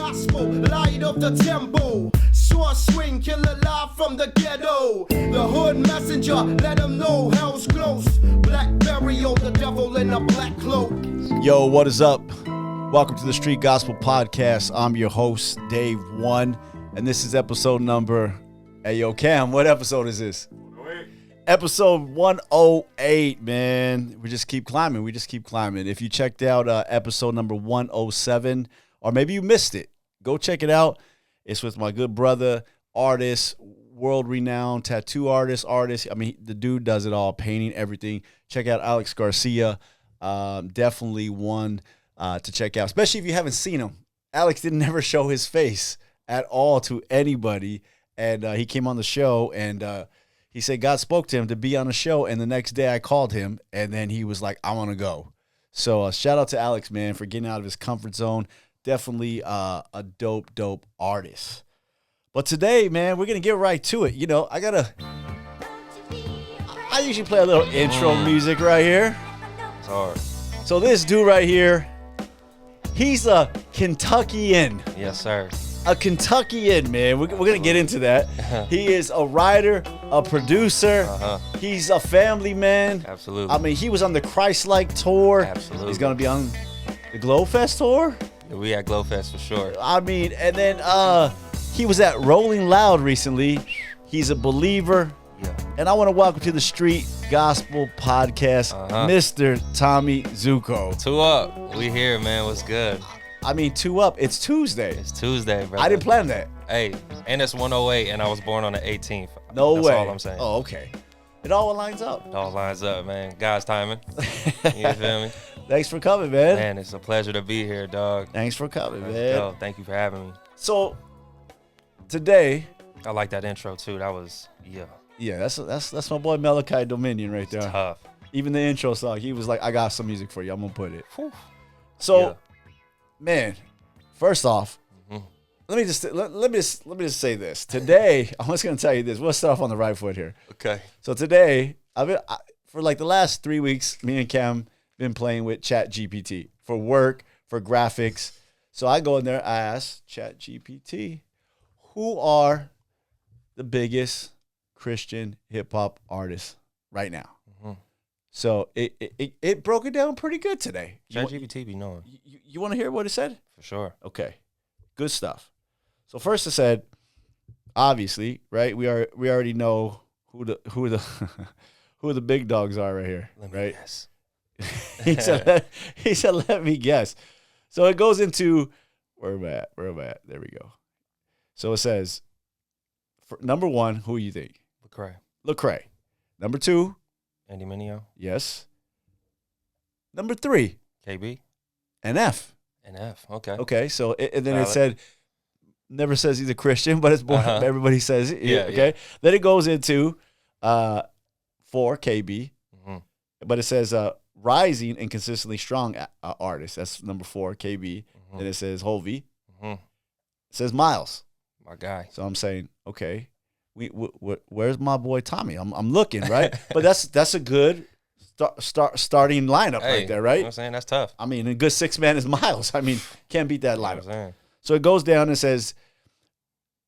gospel, light of the temple. Sword swing, killer live from the ghetto. The hood messenger, let them know hell's close. Blackberry on the devil in a black cloak. Yo, what is up? Welcome to the Street Gospel Podcast. I'm your host, Dave One, and this is episode number... Hey, yo, Cam, what episode is this? 108. Episode 108, man. We just keep climbing. If you checked out episode number 107, or maybe you missed it, go check it out. It's with my good brother, artist, world-renowned tattoo artist. I mean, the dude does it all, painting, everything. Check out Alex Garcia. Definitely one to check out, especially if you haven't seen him. Alex didn't never show his face at all to anybody. And he came on the show, and he said God spoke to him to be on the show. And the next day I called him, and then he was like, I want to go. So shout out to Alex, man, for getting out of his comfort zone. Definitely a dope artist. But today, man, we're going to get right to it. You know, I usually play a little intro music right here. It's hard. So this dude right here, he's a Kentuckian. Yes, sir. A Kentuckian, man. We're going to get into that. He is a writer, a producer. He's a family man. Absolutely. I mean, he was on the Christ-like tour. Absolutely. He's going to be on the Glofest tour. Yeah, we at Glofest for sure. I mean, and then he was at Rolling Loud recently. He's a believer. Yeah. And I want to welcome to the Street Gospel Podcast, Mr. Tommy Zuko. 2 up. We here, man. What's good? I mean, 2 up. It's Tuesday. It's Tuesday, bro. I didn't plan that. Hey, and it's 108, and I was born on the 18th. No way. That's all I'm saying. Oh, okay. It all lines up. It all lines up, man. God's timing. You feel me? Thanks for coming, man. Man, it's a pleasure to be here, dog. Thanks for coming, Let's man. go. Thank you for having me. So, today... I like that intro, too. That was, Yeah, that's my boy Malachi Dominion right there. tough. Even the intro song, he was like, I got some music for you. I'm going to put it. Whew. So, man, first off, let me just say this. Today, I'm just going to tell you this. We'll start off on the right foot here. Okay. So today, for like the last 3 weeks, me and Cam been playing with ChatGPT for work, for graphics. So I go in there, I ask ChatGPT, who are the biggest Christian hip hop artists right now? So it broke it down pretty good today. ChatGPT be knowing. You want to hear what it said? For sure. Okay, good stuff. So first it said, obviously, right? We already know who the who the big dogs are right here, Let me right? guess. he said, let me guess. So it goes into where am I at? There we go. So it says, number 1, who you think? Lecrae. Number 2, Andy Mineo. yes. Number 3, KB. NF. NF. Okay. Okay, so and then Valid. it said, never says he's a Christian, but it's born. Everybody says it. Yeah, Okay. Then it goes into 4, KB, but it says rising and consistently strong artist. That's number 4, KB. Then it says Hovey. It says Miles. My guy. So I'm saying, okay, where's my boy Tommy? I'm looking, right? But that's a good starting lineup right there, right? You know what I'm saying? That's tough. I mean, a good 6-man is Miles. I mean, can't beat that You know what I'm lineup. saying? So it goes down and says,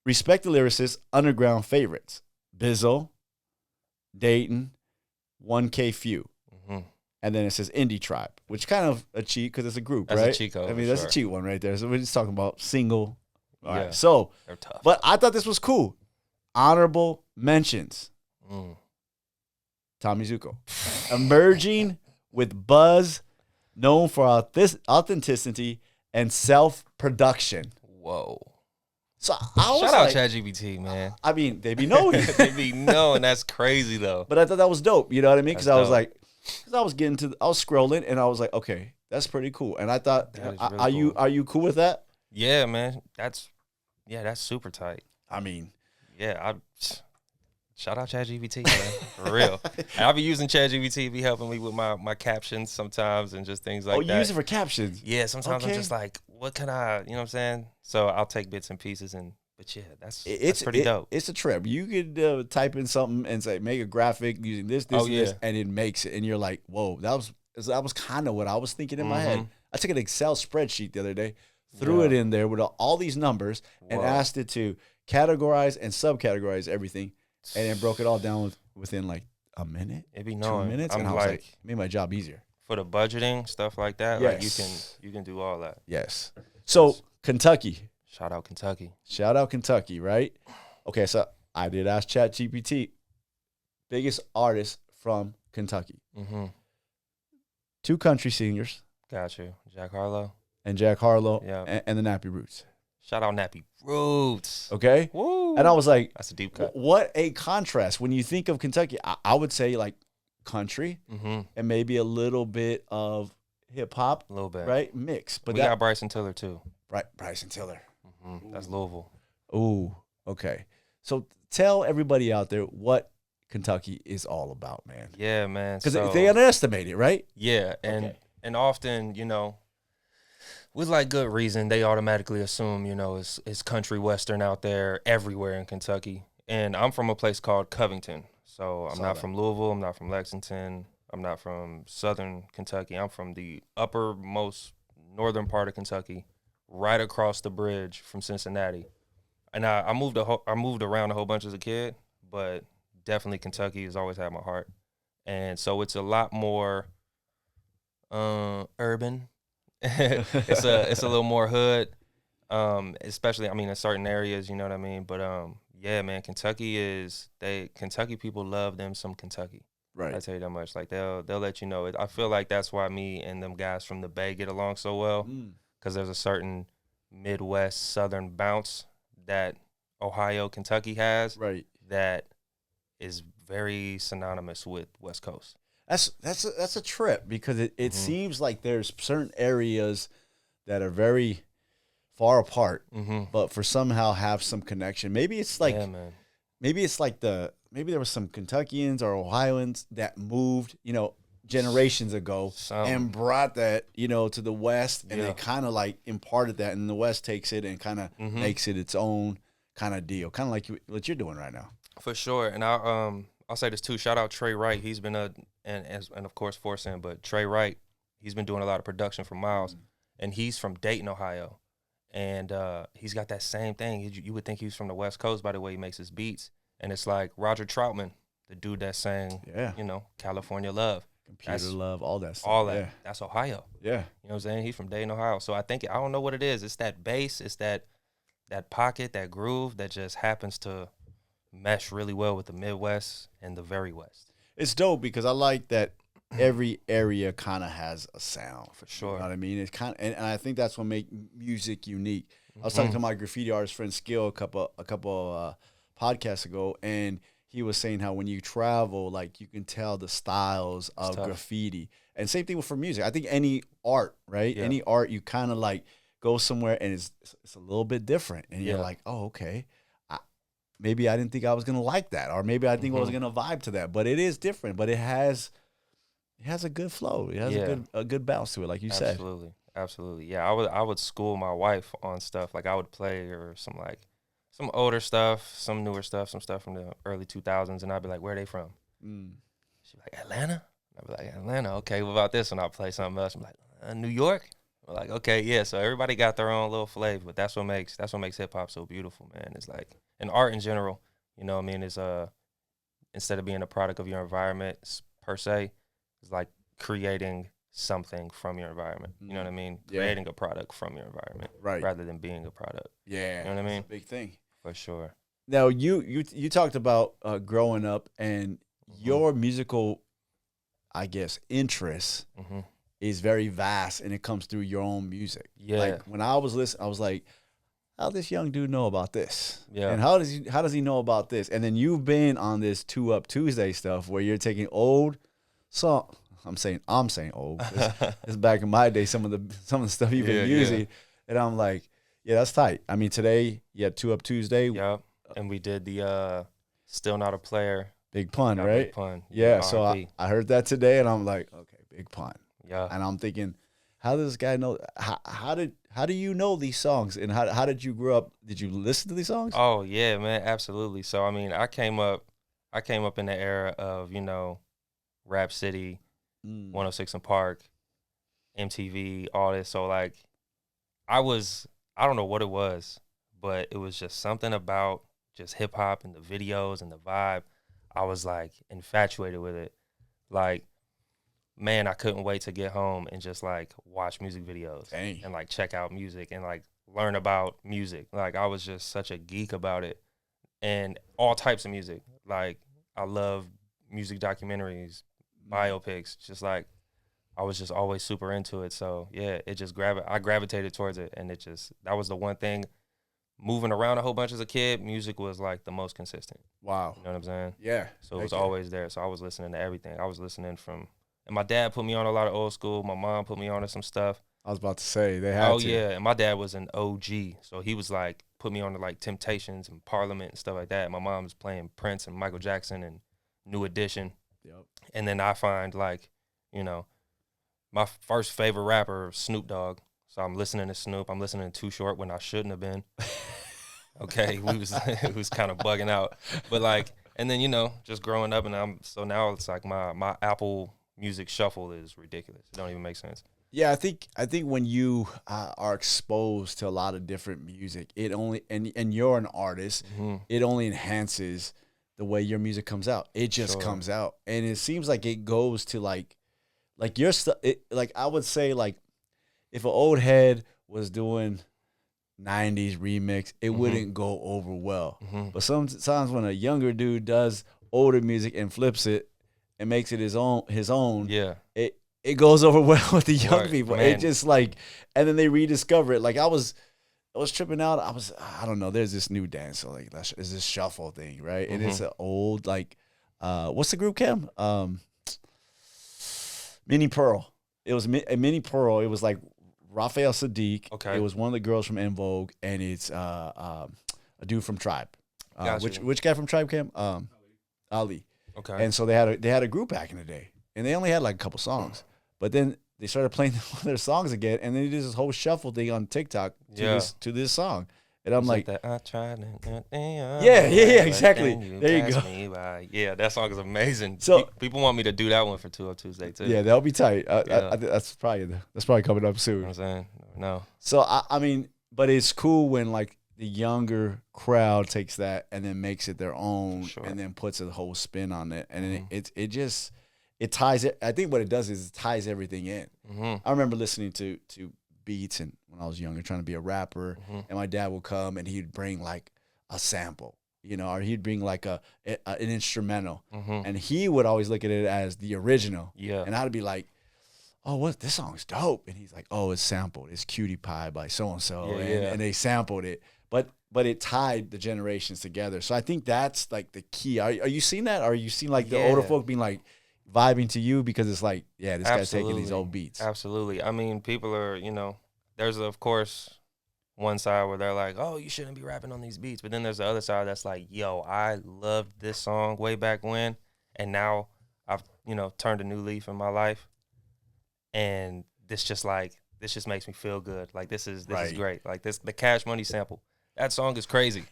respect the lyricists, underground favorites. Bizzle, Dayton, 1K Few. And then it says Indie Tribe, which kind of a cheat because it's a group, That's right? a cheat code, I mean, for that's sure. a cheat one right there. So we're just talking about single. All Yeah. right. So, They're tough. but I thought this was cool. Honorable mentions. Tommy Zuko. Emerging with buzz, known for authenticity and self-production. Whoa. So I was Shout out like, ChatGPT, man. I mean, they be knowing. They be knowing. That's crazy, though. But I thought that was dope. You know what I mean? Because That's I was dope. like, I was scrolling and I was like, okay, that's pretty cool. And I thought, That is are really you cool with that? Yeah, man. That's super tight. I mean, Yeah, shout out ChatGPT, man. For real. And I be using ChatGPT, be helping me with my captions sometimes and just things like that. you use it for captions. Yeah, sometimes Okay. I'm just like, what can I, you know what I'm saying? So I'll take bits and pieces but yeah, that's It's pretty dope. It's a trip. You could type in something and say make a graphic using this, Oh, and this, yeah. and it makes it, and you're like, whoa, that was kind of what I was thinking in my head. I took an Excel spreadsheet the other day, threw it in there with all these numbers and asked it to categorize and subcategorize everything, and then broke it all down within like a minute, It be 2 knowing. minutes, I'm and I was like, made my job easier. For the budgeting stuff like that, like you can do all that. Yes. So Kentucky. Shout out Kentucky. Shout out Kentucky, right? Okay, so I did ask ChatGPT, biggest artist from Kentucky. Mm-hmm. 2 country singers. Got you. Jack Harlow. And Jack Harlow Yeah. and the Nappy Roots. Shout out Nappy Roots. Okay? Woo. And I was like, that's a deep cut. What a contrast. When you think of Kentucky, I would say like country and maybe a little bit of hip hop. A little bit. Right? Mix. But we got Bryson Tiller too. Right, Bryson Tiller. That's Louisville. Ooh, okay. So tell everybody out there what Kentucky is all about, man. Yeah, man. Because they underestimate it, right? Yeah, and often, you know, with like good reason, they automatically assume, you know, it's country western out there everywhere in Kentucky. And I'm from a place called Covington. So I'm not from Louisville, I'm not from Lexington, I'm not from southern Kentucky. I'm from the uppermost northern part of Kentucky, right across the bridge from Cincinnati. And I moved around a whole bunch as a kid, but definitely Kentucky has always had my heart. And so it's a lot more urban. It's a little more hood, especially, I mean, in certain areas, you know what I mean? But yeah, man, Kentucky people love them some Kentucky. Right. I tell you that much. Like they'll let you know it. I feel like that's why me and them guys from the Bay get along so well, because there's a certain Midwest Southern bounce that Ohio, Kentucky has, right? That is very synonymous with West Coast. That's a trip, because it seems like there's certain areas that are very far apart, but for somehow have some connection. Maybe it's like, maybe there was some Kentuckians or Ohioans that moved, you know, generations ago and brought that, you know, to the West, and they kind of like imparted that, and the West takes it and kind of makes it its own kind of deal, kind of like what you're doing right now. For sure. And I'll say this too. Shout out Trey Wright. He's been and of course Forsen, but Trey Wright, he's been doing a lot of production for Miles, and he's from Dayton, Ohio, and he's got that same thing. You would think he's from the West Coast by the way he makes his beats, and it's like Roger Troutman, the dude that sang, you know, California Love. Computer Love, all that stuff. All that. That's Ohio. Yeah. You know what I'm saying? He's from Dayton, Ohio. So I don't know what it is. It's that bass, it's that pocket, that groove that just happens to mesh really well with the Midwest and the very West. It's dope, because I like that every area kind of has a sound. For sure. You know what I mean? It's kind of, and I think that's what makes music unique. I was talking to my graffiti artist friend Skill a couple podcasts ago, and he was saying how when you travel, like, you can tell the styles of graffiti. And same thing for music. I think any art, right? Yeah. Any art, you kind of like go somewhere and it's a little bit different. And you're like, oh, okay. Maybe I didn't think I was going to like that. Or maybe I think I was going to vibe to that. But it is different. But it has a good flow. It has a good bounce to it, like you said. Absolutely. Yeah, I would school my wife on stuff. Like I would play her some older stuff, some newer stuff, some stuff from the early 2000s, and I'd be like, where are they from? She'd be like, Atlanta? I'd be like, Atlanta, okay, what about this? And I'll play something else. I'm like, New York? I'm like, okay, yeah. So everybody got their own little flavor, but that's what makes hip-hop so beautiful, man. It's like, and art in general, you know what I mean, is instead of being a product of your environment per se, it's like creating something from your environment. You know what I mean? Yeah. Creating a product from your environment, right? Rather than being a product. Yeah, you know what I mean? Big thing. For sure. Now, you talked about growing up, and your musical, I guess, interest is very vast, and it comes through your own music. Yeah. Like when I was listening, I was like, how this young dude know about this? Yeah. And how does he know about this? And then you've been on this 2 Up Tuesday stuff where you're taking old song. I'm saying old. It's back in my day, some of the stuff you've been using, and I'm like, yeah, that's tight. I mean, today you had 2 Up Tuesday. Yeah, and we did the Still Not a Player. Big Pun, right? Big Pun. Yeah, so I heard that today, and I'm like, okay, Big Pun. Yeah. And I'm thinking, how does this guy know? How do you know these songs? And how did you grow up? Did you listen to these songs? Oh yeah, man, absolutely. So I mean, I came up in the era of, you know, Rap City, 106 and Park, MTV, all this. So like, I don't know what it was, but it was just something about just hip hop and the videos and the vibe. I was like infatuated with it. Like, man, I couldn't wait to get home and just like watch music videos and like check out music and like learn about music. Like, I was just such a geek about it, and all types of music. Like, I love music documentaries, biopics, just like I was just always super into it. So yeah, it just I gravitated towards it, and that was the one thing. Moving around a whole bunch as a kid, music was like the most consistent. Wow. You know what I'm saying? Yeah. So it was always there. So I was listening to everything. I was listening and my dad put me on a lot of old school. My mom put me on to some stuff. I was about to say they had to. Oh yeah, and my dad was an OG, so he was like put me on to like Temptations and Parliament and stuff like that. My mom was playing Prince and Michael Jackson and New Edition. Yep. And then I find like, you know, my first favorite rapper, Snoop Dogg. So I'm listening to Snoop. I'm listening to Too Short when I shouldn't have been. Okay, we was kind of bugging out, but like, and then, you know, just growing up, and so now it's like my Apple Music shuffle is ridiculous. It don't even make sense. Yeah, I think when you are exposed to a lot of different music, it only and you're an artist, it only enhances the way your music comes out. It just comes out, and it seems like it goes to like your stuff. Like, I would say, like, if an old head was doing 90s remix, it wouldn't go over well. But sometimes when a younger dude does older music and flips it and makes it his own, yeah, it goes over well with the young people. Man. It just like, and then they rediscover it. Like, I was tripping out. I don't know. There's this new dance, so like there's this shuffle thing, right? And it's an old, like, what's the group, Cam? Mini Pearl. It was a Mini Pearl. It was like Raphael Sadiq. Okay. It was one of the girls from En Vogue, and it's a dude from Tribe. Which guy from Tribe, Cam? Ali. Okay. And so they had a group back in the day, and they only had like a couple songs, but then they started playing one of their songs again, and then they did this whole shuffle thing on TikTok to this song, and I'm like, that I tried yeah, exactly. There you go. Yeah, that song is amazing. So people want me to do that one for 2 Tuesday too. Yeah, that'll be tight. I think that's probably coming up soon. You know what I'm saying? No. So I mean, but it's cool when like the younger crowd takes that and then makes it their own, and then puts a whole spin on it, and then it ties it. I think what it does is it ties everything in. I remember listening to beats and when I was younger, trying to be a rapper, and my dad would come and he'd bring like a sample, you know, or he'd bring like an instrumental, and he would always look at it as the original. Yeah. And I'd be like, oh, this song's dope. And he's like, oh, it's sampled. It's Cutie Pie by so-and-so. And they sampled it. But it tied the generations together. So I think that's like the key. Are you seeing that? Are you seeing like the older folk being like vibing to you because it's like, yeah, this guy's taking these old beats? Absolutely. I mean, people are, you know, there's of course one side where they're like, oh, you shouldn't be rapping on these beats. But then there's the other side that's like, yo, I loved this song way back when, and now I've, you know, turned a new leaf in my life. And this just makes me feel good. Like, this is great. Like, the Cash Money sample. That song is crazy.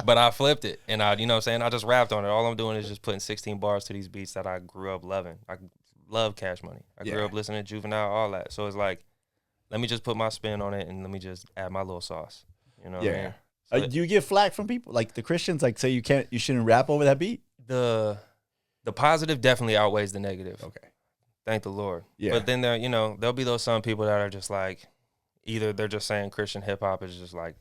But I flipped it, and you know what I'm saying? I just rapped on it. All I'm doing is just putting 16 bars to these beats that I grew up loving. I love Cash Money. I grew up listening to Juvenile, all that. So it's like, let me just put my spin on it, and let me just add my little sauce. You know what I mean? Do you get flack from people? Like the Christians, like, say you shouldn't rap over that beat? The positive definitely outweighs the negative. Okay. Thank the Lord. Yeah. But then there'll be those some people that are just like, either they're just saying Christian hip hop is just like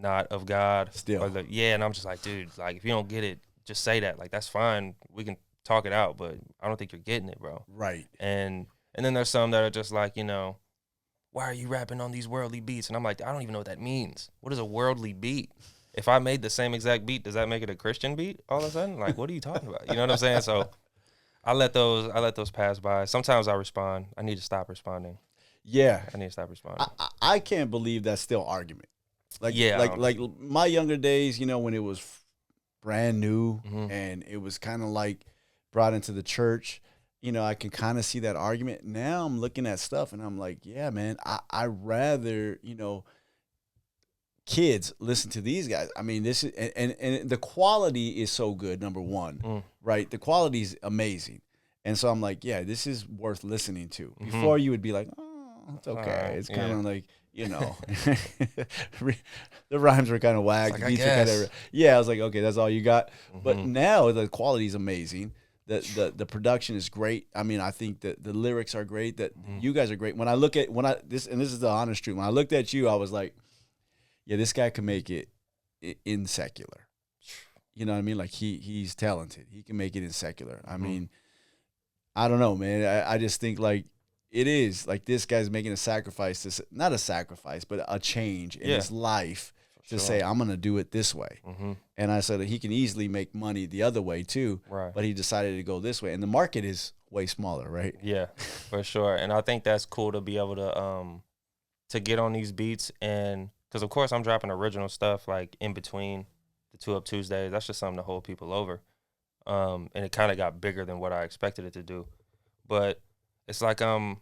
not of God. Still. And I'm just like, dude, like, if you don't get it, just say that. Like, that's fine. We can talk it out, but I don't think you're getting it, bro. Right. And then there's some that are just like, you know, why are you rapping on these worldly beats? And I'm like, I don't even know what that means. What is a worldly beat? If I made the same exact beat, does that make it a Christian beat all of a sudden? Like, what are you talking about? You know what I'm saying? So I let those pass by. Sometimes I respond. I need to stop responding. Yeah. I need to stop responding. I can't believe that's still argument. Like, yeah, like my younger days, you know, when it was brand new and it was kind of like brought into the church, you know, I can kind of see that argument. Now I'm looking at stuff and I'm like, yeah, man, I rather, you know, kids listen to these guys. I mean, this is, and the quality is so good, number one, right? The quality is amazing. And so I'm like, yeah, this is worth listening to. Before you would be like, oh, it's okay. It's kind of like, you know, the rhymes were kind of whack. Like, The I beats were kind guess. of, yeah. I was like, okay, that's all you got. But now the quality is amazing. The production is great. I mean, I think that the lyrics are great. That you guys are great. When I look at this is the honest truth. When I looked at you, I was like, yeah, this guy can make it in secular. You know what I mean? Like he's talented. He can make it in secular. I mean, I don't know, man. I just think like it is like this guy's making a sacrifice. Not a sacrifice, but a change in his life to say, I'm going to do it this way. And I said that he can easily make money the other way too. Right. But he decided to go this way. And the market is way smaller, right? Yeah, for sure. And I think that's cool to be able to get on these beats. And because, of course, I'm dropping original stuff like in between the 2 Up Tuesdays. That's just something to hold people over. And it kind of got bigger than what I expected it to do. But it's like I'm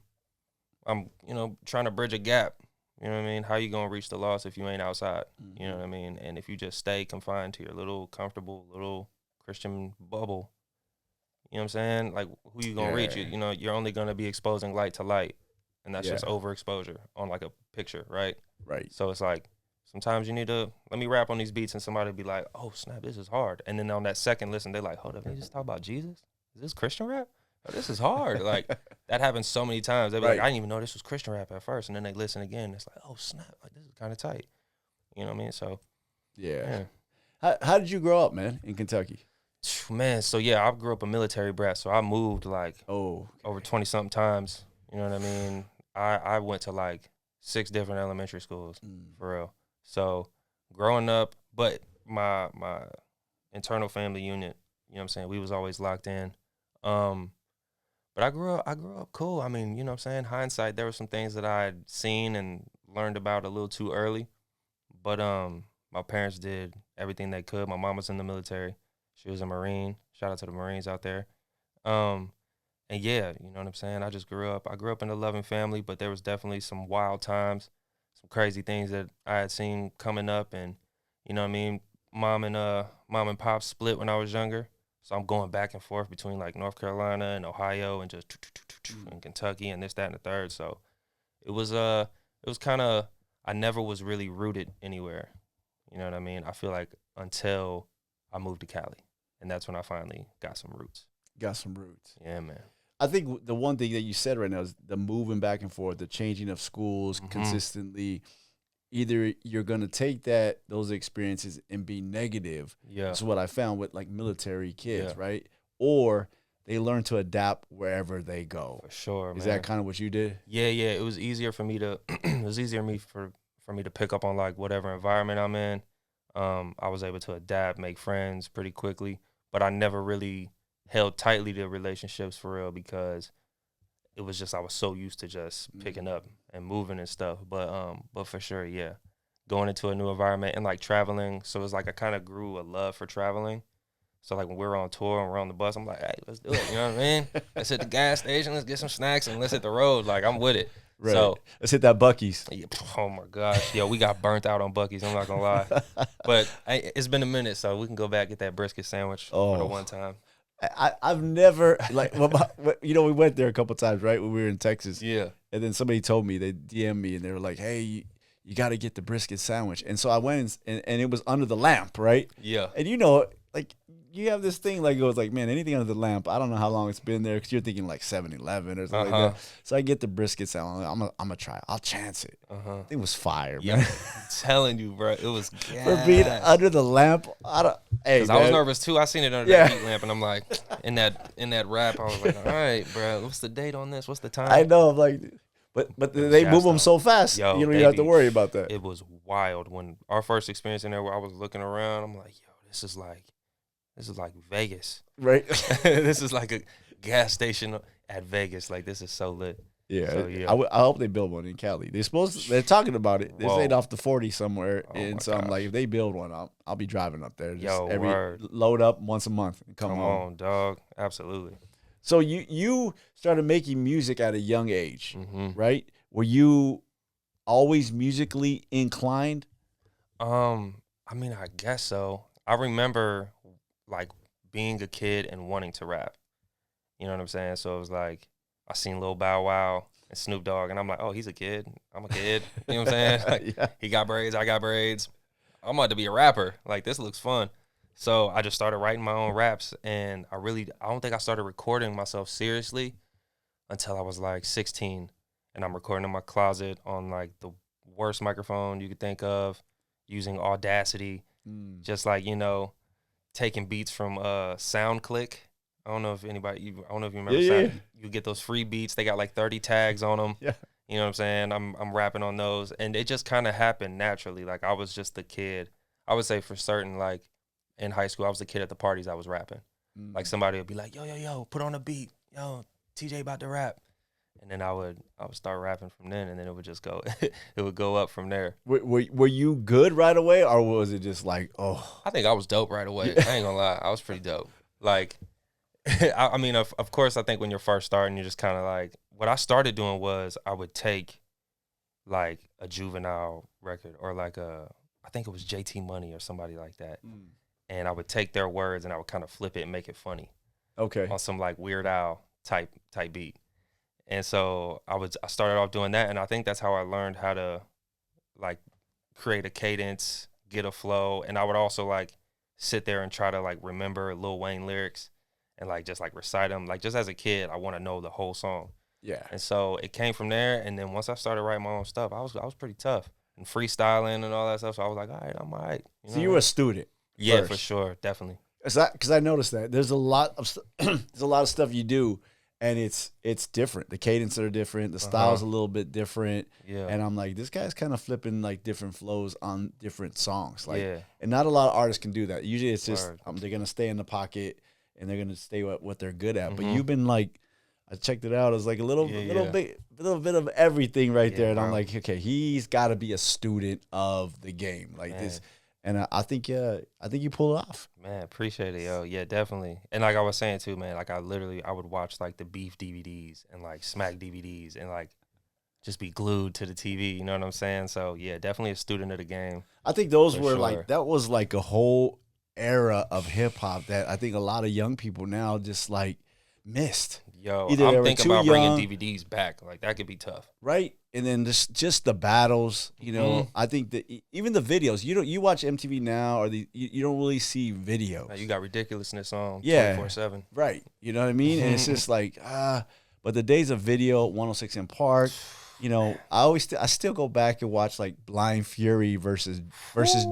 trying to bridge a gap. You know what I mean? How you going to reach the lost if you ain't outside? You know what I mean? And if you just stay confined to your little comfortable little Christian bubble, you know what I'm saying? Like, who you going to reach? You're only going to be exposing light to light. And that's just overexposure on like a picture, right? Right. So it's like sometimes you need to let me rap on these beats and somebody be like, oh, snap, this is hard. And then on that second listen, they're like, hold up, they just talk about Jesus? Is this Christian rap? Oh, this is hard. Like, that happens so many times. They be like, I didn't even know this was Christian rap at first. And then they listen again. It's like, oh, snap. Like, this is kind of tight. You know what I mean? So, yeah. How did you grow up, man, in Kentucky? Man, so, yeah, I grew up a military brat. So I moved, like, over 20-something times. You know what I mean? I went to, like, 6 different elementary schools, for real. So, growing up, but my internal family unit, you know what I'm saying, we was always locked in. But I grew up cool. I mean, you know what I'm saying? Hindsight, there were some things that I had seen and learned about a little too early. But my parents did everything they could. My mom was in the military. She was a Marine. Shout out to the Marines out there. And yeah, you know what I'm saying? I just grew up. I grew up in a loving family, but there was definitely some wild times, some crazy things that I had seen coming up. And, you know what I mean? Mom and pop split when I was younger. So I'm going back and forth between like North Carolina and Ohio and just and Kentucky and this, that, and the third. So it was kind of, I never was really rooted anywhere. You know what I mean? I feel like until I moved to Cali, and that's when I finally got some roots. Got some roots. Yeah, man. I think the one thing that you said right now is the moving back and forth, the changing of schools consistently. Either you're going to take those experiences and be negative. Yeah. That's what I found with like military kids, right? Or they learn to adapt wherever they go. For sure, man. Is that kind of what you did? Yeah. It was easier for me to for me to pick up on like whatever environment I'm in. I was able to adapt, make friends pretty quickly, but I never really held tightly to relationships for real because it was just I was so used to just picking up and moving and stuff. But for sure, yeah, going into a new environment and like traveling. So it's like I kind of grew a love for traveling. So like when we were on tour and we're on the bus, I'm like, hey, let's do it. You know what I mean? Let's hit the gas station, let's get some snacks, and let's hit the road. Like I'm with it. Right. So let's hit that Buc-ee's. Yeah, oh my gosh, yo, we got burnt out on Buc-ee's. I'm not gonna lie, but it's been a minute, so we can go back get that brisket sandwich for the one time. I've never, like, we went there a couple times, right, when we were in Texas. Yeah. And then somebody told me, they DM'd me, and they were like, hey, you got to get the brisket sandwich. And so I went, and it was under the lamp, right? Yeah. And, like, you have this thing, like, it was like, man, anything under the lamp, I don't know how long it's been there, because you're thinking, like, 7-Eleven or something like that. So I get the brisket sandwich. I'm going to try it. I'll chance it. I think it was fire, man. I'm telling you, bro, it was gas. For being under the lamp, I was nervous, too. I seen it under that heat lamp, and I'm like, in that rap, I was like, all right, bro, what's the date on this? What's the time? I know, I'm like, but they move them so fast, you don't have to worry about that. It was wild. When our first experience in there, where I was looking around, I'm like, yo, this is like Vegas. Right. This is like a gas station at Vegas. Like, this is so lit. Yeah. So, yeah. I hope they build one in Cali. They're talking about it. This ain't off the 40 somewhere. And so I'm like, if they build one, I'll be driving up there. Just load up once a month and come home. Come on, dog. Absolutely. So you started making music at a young age, right? Were you always musically inclined? I mean, I guess so. I remember like being a kid and wanting to rap. You know what I'm saying? So it was like I seen Lil Bow Wow and Snoop Dogg, and I'm like, oh, he's a kid. I'm a kid. You know what I'm saying? Like, Yeah. he got braids. I got braids. I'm about to be a rapper. Like, this looks fun. So I just started writing my own raps, and I don't think I started recording myself seriously until I was like 16, and I'm recording in my closet on like the worst microphone you could think of, using Audacity, just like, taking beats from SoundClick. I don't know if you remember. Yeah. You get those free beats. They got like 30 tags on them. Yeah. You know what I'm saying? I'm rapping on those, and it just kind of happened naturally. Like, I was just the kid. I would say for certain, like in high school, I was the kid at the parties. I was rapping. Like, somebody would be like, yo, put on a beat. Yo, TJ about to rap. And then I would start rapping from then, and then it would just go, it would go up from there. Were you good right away, or was it just like, oh? I think I was dope right away. I ain't gonna lie, I was pretty dope. Like, I mean, of course, I think when you're first starting, you're just kind of like, what I started doing was I would take like a Juvenile record or like I think it was JT Money or somebody like that, and I would take their words and I would kind of flip it and make it funny. Okay. On some like Weird Al type beat. And so I started off doing that, and I think that's how I learned how to like create a cadence, get a flow, and I would also like sit there and try to like remember Lil Wayne lyrics and like just like recite them. Like, just as a kid, I want to know the whole song. Yeah. And so it came from there, and then once I started writing my own stuff, I was pretty tough and freestyling and all that stuff. So I was like, all right, I'm all right. So you were a student. Yeah, first. for sure, definitely. Because I noticed that there's a lot of there's a lot of stuff you do, and it's different. The cadences are different. The style's a little bit different. Yeah. And I'm like, this guy's kind of flipping like different flows on different songs. Like, Yeah. and not a lot of artists can do that. Usually it's just Word. they're gonna stay in the pocket and they're gonna stay what they're good at. But Mhm. you've been like, I checked it out. It was like a little bit of everything right Yeah, there. And I'm bro. like, okay, he's got to be a student of the game, like Man. this. And I think you pull it off. Man, appreciate it, yo. Yeah, definitely. And like I was saying too, man, like I would watch like the Beef DVDs and like Smack DVDs and like just be glued to the TV, you know what I'm saying? So yeah, definitely a student of the game. I think those For were sure. like, that was like a whole era of hip hop that I think a lot of young people now just like missed. Yo, Either they I'm were thinking too about young- bringing DVDs back. Like, that could be tough. Right. And then just the battles, you know, I think that even the videos, you watch MTV now or you don't really see videos. Now, you got ridiculousness on Yeah. 24/7. Right. You know what I mean? And it's just like, but the days of video, 106 in Park, you know, I still go back and watch like Blind Fury versus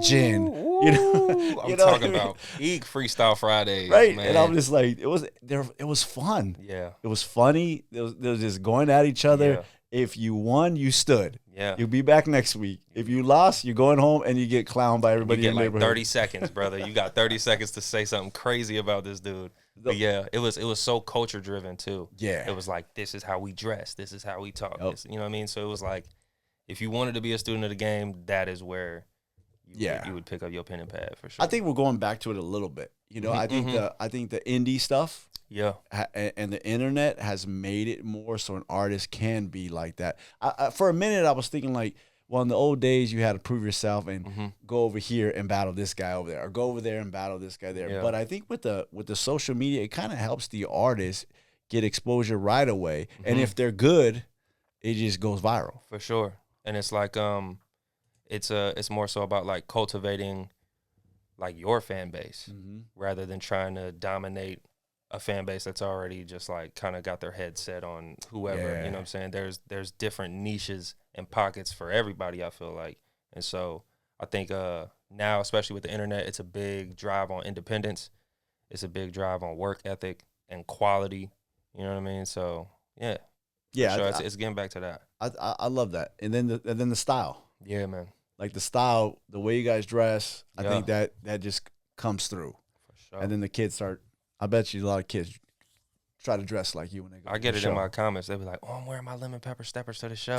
Jin. You know, I'm you know what talking I mean? about peak Freestyle Fridays, Right. man. And I'm just like, it was fun. Yeah. It was funny. They was just going at each other. Yeah. If you won, you stood. Yeah. You'll be back next week. If you lost, you're going home and you get clowned by You everybody get in the like neighborhood. 30 seconds, brother. You got 30 seconds to say something crazy about this dude. But yeah, it was so culture driven too. Yeah. It was like, this is how we dress. This is how we talk. Yep. This, you know what I mean? So it was like, if you wanted to be a student of the game, that is where you would pick up your pen and pad for sure. I think we're going back to it a little bit. You know, I think the indie stuff Yeah. and the internet has made it more so an artist can be like that. For a minute, I was thinking like, well, in the old days, you had to prove yourself and go over here and battle this guy over there, or go over there and battle this guy there. Yeah. But I think with the social media, it kind of helps the artist get exposure right away. And if they're good, it just goes viral. For sure. And it's like it's more so about like cultivating like your fan base rather than trying to dominate a fan base that's already just like kind of got their head set on whoever. Yeah. You know what I'm saying? There's different niches and pockets for everybody, I feel like. And so I think now, especially with the internet, it's a big drive on independence. It's a big drive on work ethic and quality. You know what I mean? So yeah. Yeah, So it's getting back to that. I love that. And then the style. Yeah, man. Like the style, the way you guys dress, I Yeah. think that just comes through. For sure. And then the kids I bet you a lot of kids try to dress like you when they go I to get the it show. in my comments. They be like, "Oh, I'm wearing my lemon pepper steppers to the show."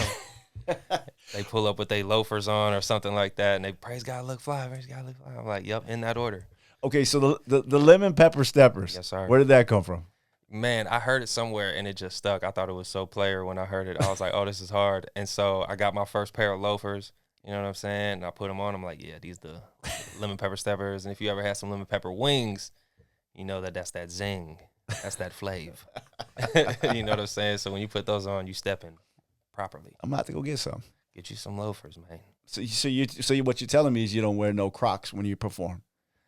They pull up with their loafers on or something like that, and they praise God, look fly, praise God, look fly. I'm like, "Yep, in that order." Okay, so the lemon pepper steppers. Yes, sir. Where did that come from? Man, I heard it somewhere and it just stuck. I thought it was so player when I heard it. I was like, "Oh, this is hard." And so I got my first pair of loafers. You know what I'm saying? And I put them on. I'm like, "Yeah, these the lemon pepper steppers." And if you ever had some lemon pepper wings, you know that's that zing. That's that flav. You know what I'm saying? So when you put those on, you stepping. properly. I'm gonna have to go get some. Get you some loafers, man. So what you're telling me is you don't wear no Crocs when you perform?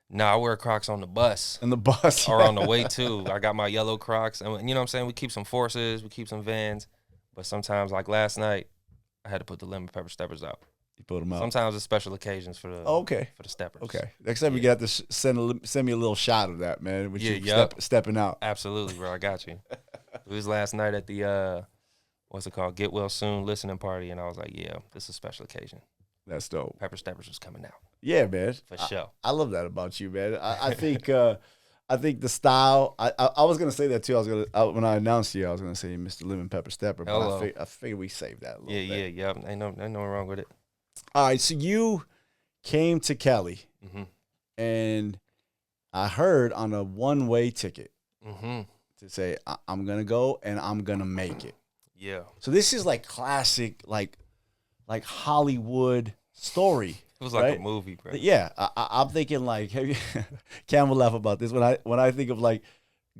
Nah, I wear Crocs on the bus. In the bus. Or on the way, too. I got my yellow Crocs. And you know what I'm saying? We keep some Forces. We keep some Vans. But sometimes, like last night, I had to put the lemon pepper steppers out. You put them out. Sometimes it's special occasions for the for the steppers. Okay. Next time you got to send me a little shot of that, man. With you stepping out. Absolutely, bro. I got you. It was last night at the what's it called? Get Well Soon listening party, and I was like, yeah, this is a special occasion. That's dope. Pepper steppers was coming out. Yeah, man. For sure. I love that about you, man. I think I think the style. I was gonna say that too. When I announced you, I was gonna say Mr. Lemon Pepper Stepper, but I figured we saved that a little bit. Yeah. Ain't nothing wrong with it. All right, so you came to Cali, and I heard on a one-way ticket to say, I'm going to go and I'm going to make it. Yeah. So this is like classic, like Hollywood story. It was like a movie, bro. Yeah, I'm thinking like, Cam will laugh about this. When I think of like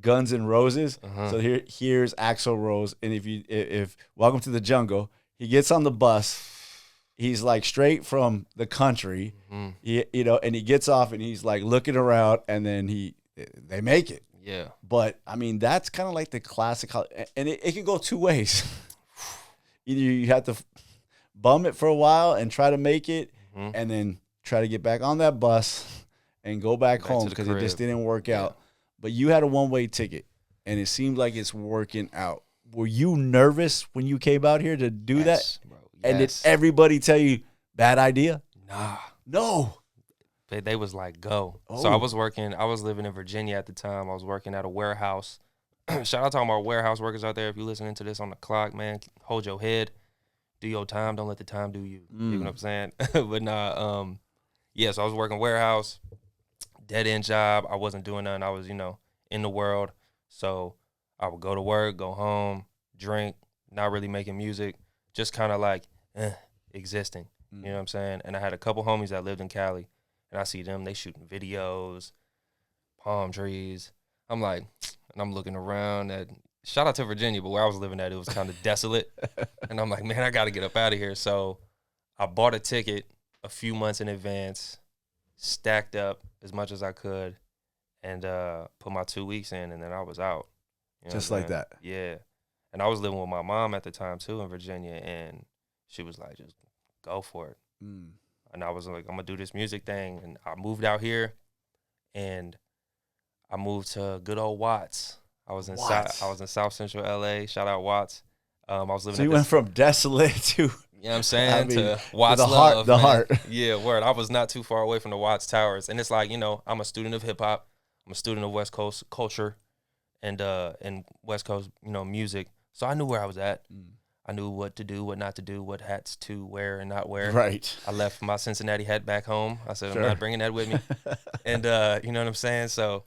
Guns N' Roses, so here's Axl Rose, and if Welcome to the Jungle, he gets on the bus. He's like straight from the country, and he gets off and he's like looking around, and then they make it. Yeah. But I mean, that's kind of like the classic, and it can go two ways. Either you have to bum it for a while and try to make it, and then try to get back on that bus and go back home because it just didn't work out. But you had a one-way ticket, and it seemed like it's working out. Were you nervous when you came out here to do that? Bro. And did everybody tell you, bad idea? Nah. No. They was like, go. Oh. So I was living in Virginia at the time. I was working at a warehouse. Shout out to all my warehouse workers out there. If you're listening to this on the clock, man, hold your head. Do your time. Don't let the time do you. You know what I'm saying? But nah, so I was working warehouse, dead-end job. I wasn't doing nothing. I was, in the world. So I would go to work, go home, drink, not really making music. Just kind of like existing, you know what I'm saying? And I had a couple homies that lived in Cali, and I see them, they shooting videos, palm trees. I'm like, and I'm looking around at, shout out to Virginia, but where I was living at, it was kind of desolate. And I'm like, man, I got to get up out of here. So I bought a ticket a few months in advance, stacked up as much as I could, and put my 2 weeks in, and then I was out. You know just like that? Yeah. And I was living with my mom at the time, too, in Virginia, and she was like, just go for it. And I was like, I'm going to do this music thing. And I moved out here, and I moved to good old Watts. I was in South Central LA. Shout out Watts. I was living. So you went from desolate to, you know what I'm saying, to Watts the Love. The heart. Yeah, word. I was not too far away from the Watts Towers. And it's like, I'm a student of hip-hop. I'm a student of West Coast culture and West Coast, music. So I knew where I was at. I knew what to do, what not to do, what hats to wear and not wear. Right. I left my Cincinnati hat back home. I said, I'm not bringing that with me. And you know what I'm saying? So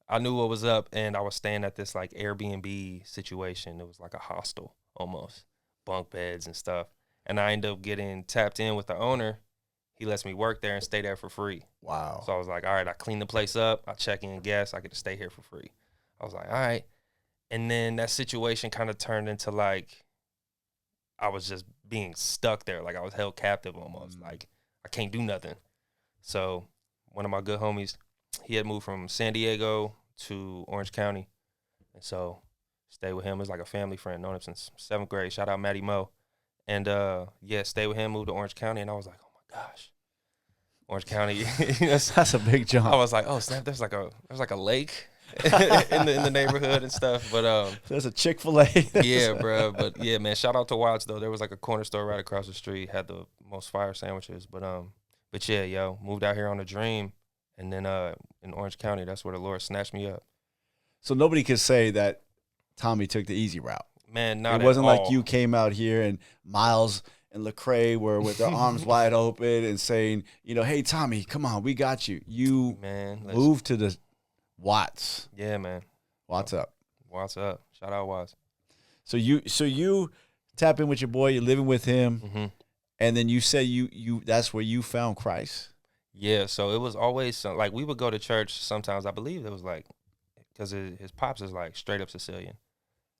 I knew what was up, and I was staying at this like Airbnb situation. It was like a hostel almost, bunk beds and stuff. And I ended up getting tapped in with the owner. He lets me work there and stay there for free. Wow. So I was like, all right, I clean the place up. I check in guests. I get to stay here for free. I was like, all right. And then that situation kind of turned into like I was just being stuck there. Like I was held captive almost. Like I can't do nothing. So one of my good homies, he had moved from San Diego to Orange County. And so stayed with him. It was like a family friend. Known him since 7th grade. Shout out Matty Mo. And stayed with him, moved to Orange County. And I was like, oh my gosh. Orange County. That's a big jump. I was like, oh snap, there's like a lake in the neighborhood and stuff. But there's a Chick-fil-A. Yeah, bro. But yeah, man, shout out to Watts though. There was like a corner store right across the street, had the most fire sandwiches. But yeah, yo, moved out here on a dream, and then in Orange County, that's where the Lord snatched me up. So nobody could say that Tommy took the easy route. Man, not at all. It wasn't like you came out here and Miles and Lecrae were with their arms wide open and saying, hey, Tommy, come on, we got you. You moved to the Watts. Yeah, man. Watts up. Watts up. Shout out Watts. So you tap in with your boy, you're living with him, and then you say you that's where you found Christ? Yeah, so it was always like we would go to church sometimes. I believe it was like because his pops is like straight up Sicilian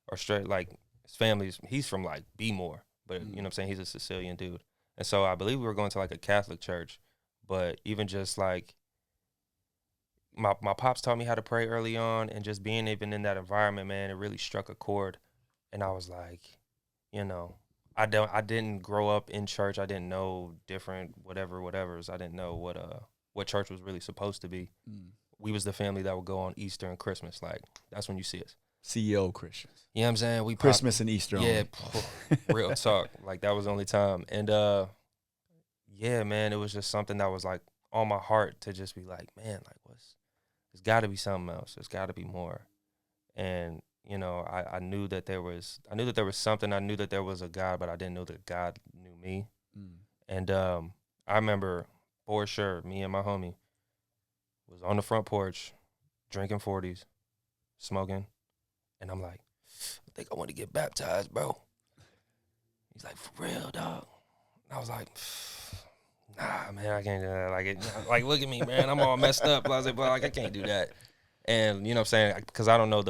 or straight like his family's, he's from like B-more. but you know what I'm saying, he's a Sicilian dude. And so I believe we were going to like a Catholic church, but even just like my pops taught me how to pray early on, and just being even in that environment, man, it really struck a chord. And I was like, you know, I didn't grow up in church. I didn't know different whatevers. I didn't know what church was really supposed to be. We was the family that would go on Easter and Christmas. Like, that's when you see us. CEO Christians. You know what I'm saying? We Christmas and Easter. Yeah, real talk. Like, that was the only time. And yeah, man, it was just something that was like on my heart to just be like, man, like there's got to be something else. There's got to be more. And you know, I knew that there was something. I knew that there was a God, but I didn't know that God knew me. And I remember for sure, me and my homie was on the front porch drinking 40s, smoking, and I'm like, I think I want to get baptized, bro. He's like, for real, dog? And I was like, nah, man, I can't do that. Like, look at me, man. I'm all messed up. I was like, but like, I can't do that. And you know what I'm saying? Because I don't know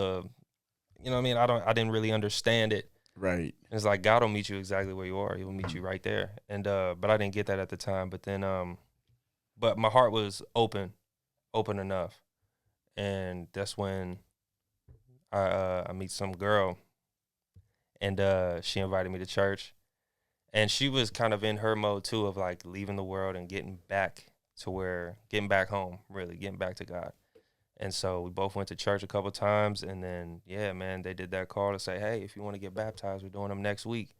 you know what I mean? I didn't really understand it. Right. It's like God will meet you exactly where you are. He will meet you right there. And but I didn't get that at the time. But then but my heart was open enough. And that's when I meet some girl, and she invited me to church. And she was kind of in her mode too of like leaving the world and getting back home, really getting back to God. And so we both went to church a couple times, and then, yeah, man, they did that call to say, hey, if you want to get baptized, we're doing them next week.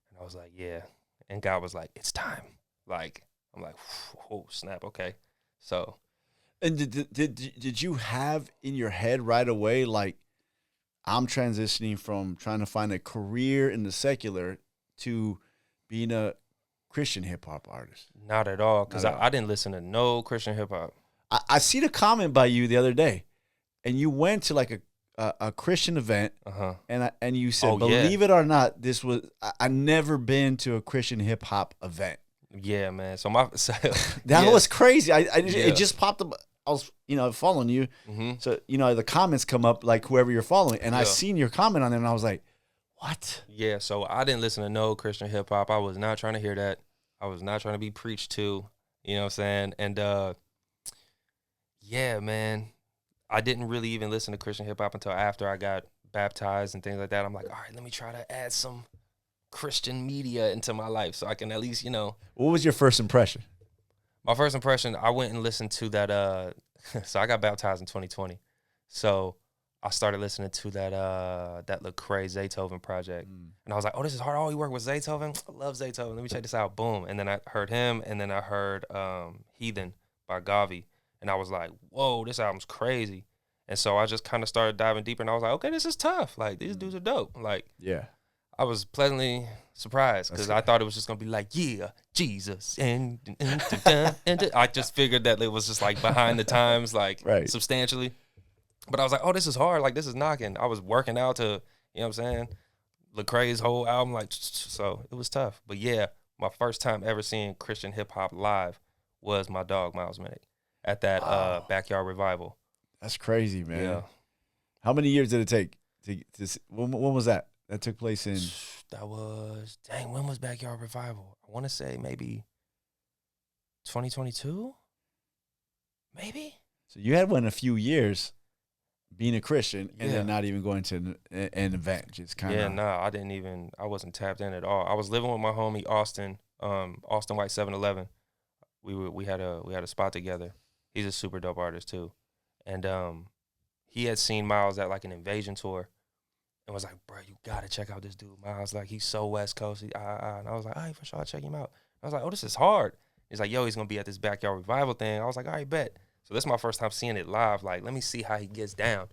And I was like, yeah. And God was like, it's time. Like, I'm like, oh, snap, okay. So. And did you have in your head right away, like, I'm transitioning from trying to find a career in the secular to being a Christian hip-hop artist? Not at all, because I didn't listen to no Christian hip-hop. I seen a comment by you the other day, and you went to like a Christian event, and you said, believe it or not, I never been to a Christian hip hop event. Yeah, man. So that was crazy. It just popped up. I was following you, so the comments come up like whoever you're following, and I seen your comment on there, and I was like, what? Yeah. So I didn't listen to no Christian hip hop. I was not trying to hear that. I was not trying to be preached to. You know what I'm saying? And yeah, man, I didn't really even listen to Christian hip hop until after I got baptized and things like that. I'm like, all right, let me try to add some Christian media into my life so I can at least, What was your first impression? My first impression, I went and listened to that. So I got baptized in 2020. So I started listening to that Lecrae Zaytoven project. And I was like, oh, this is hard. Oh, he worked with Zaytoven? I love Zaytoven. Let me check this out. Boom. And then I heard him, and then I heard Heathen by Gavi. And I was like, whoa, this album's crazy. And so I just kind of started diving deeper, and I was like, okay, this is tough. Like, these dudes are dope. Like, yeah, I was pleasantly surprised because I thought it was just going to be like, yeah, Jesus. And I just figured that it was just like behind the times, like substantially. But I was like, oh, this is hard. Like, this is knocking. I was working out to, you know what I'm saying, Lecrae's whole album. Like, so it was tough. But yeah, my first time ever seeing Christian hip hop live was my dog, Miles Minnick, at that Backyard Revival. That's crazy, man. Yeah. How many years did it take to when was that? That took place in? When was Backyard Revival? I want to say maybe 2022? Maybe? So you had one in a few years being a Christian and then not even going to an event. Just kind of. Yeah, nah, I wasn't tapped in at all. I was living with my homie, Austin White 711. We had a spot together. He's a super dope artist too. And he had seen Miles at like an Invasion tour and was like, bro, you gotta check out this dude, Miles. Like, he's so West Coast. And I was like, all right, for sure, I'll check him out. I was like, oh, this is hard. He's like, yo, he's gonna be at this Backyard Revival thing. I was like, all right, bet. So this is my first time seeing it live. Like, let me see how he gets down.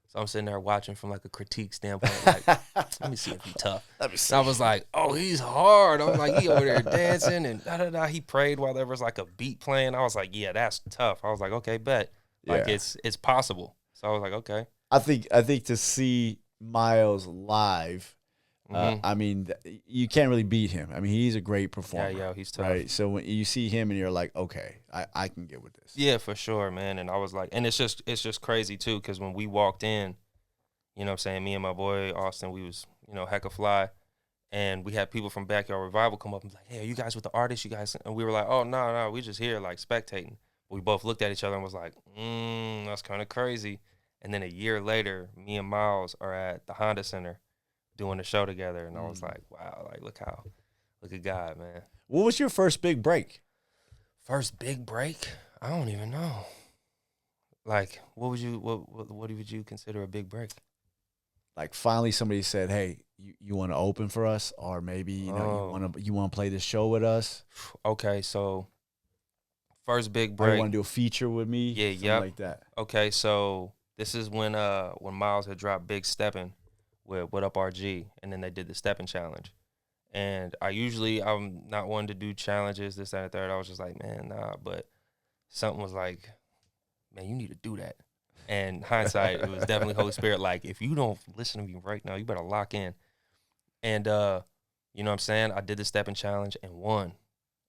So I'm sitting there watching from like a critique standpoint. Like, let me see if he's tough. And I was like, oh, he's hard. I was like, he over there dancing and da-da-da. He prayed while there was like a beat playing. I was like, yeah, that's tough. I was like, okay, bet. Like, it's possible. So I was like, okay. I think to see Miles live, I mean, you can't really beat him. I mean, he's a great performer. Yeah, he's tough. Right? So when you see him and you're like, okay, I can get with this. Yeah, for sure, man. And I was like, and it's just crazy too, because when we walked in, you know what I'm saying, me and my boy Austin, we was, hecka fly. And we had people from Backyard Revival come up and be like, hey, are you guys with the artists? You guys? And we were like, oh, no, we just here like spectating. We both looked at each other and was like, that's kind of crazy. And then a year later, me and Miles are at the Honda Center doing a show together. And I was like, wow, like look at God, man. What was your first big break? First big break? I don't even know. Like, what would you consider a big break? Like finally somebody said, hey, you want to open for us, or maybe you want to play this show with us. Okay, so first big Or break. you want to do a feature with me? Yeah, something yep. like that. Okay, so this is when Miles had dropped Big Steppin' with What Up RG, and then they did the Steppin' Challenge. And I'm not one to do challenges, this, that, and third. I was just like, man, nah. But something was like, man, you need to do that. And hindsight, it was definitely Holy Spirit. Like, if you don't listen to me right now, you better lock in. And, you know what I'm saying? I did the Steppin' Challenge and won.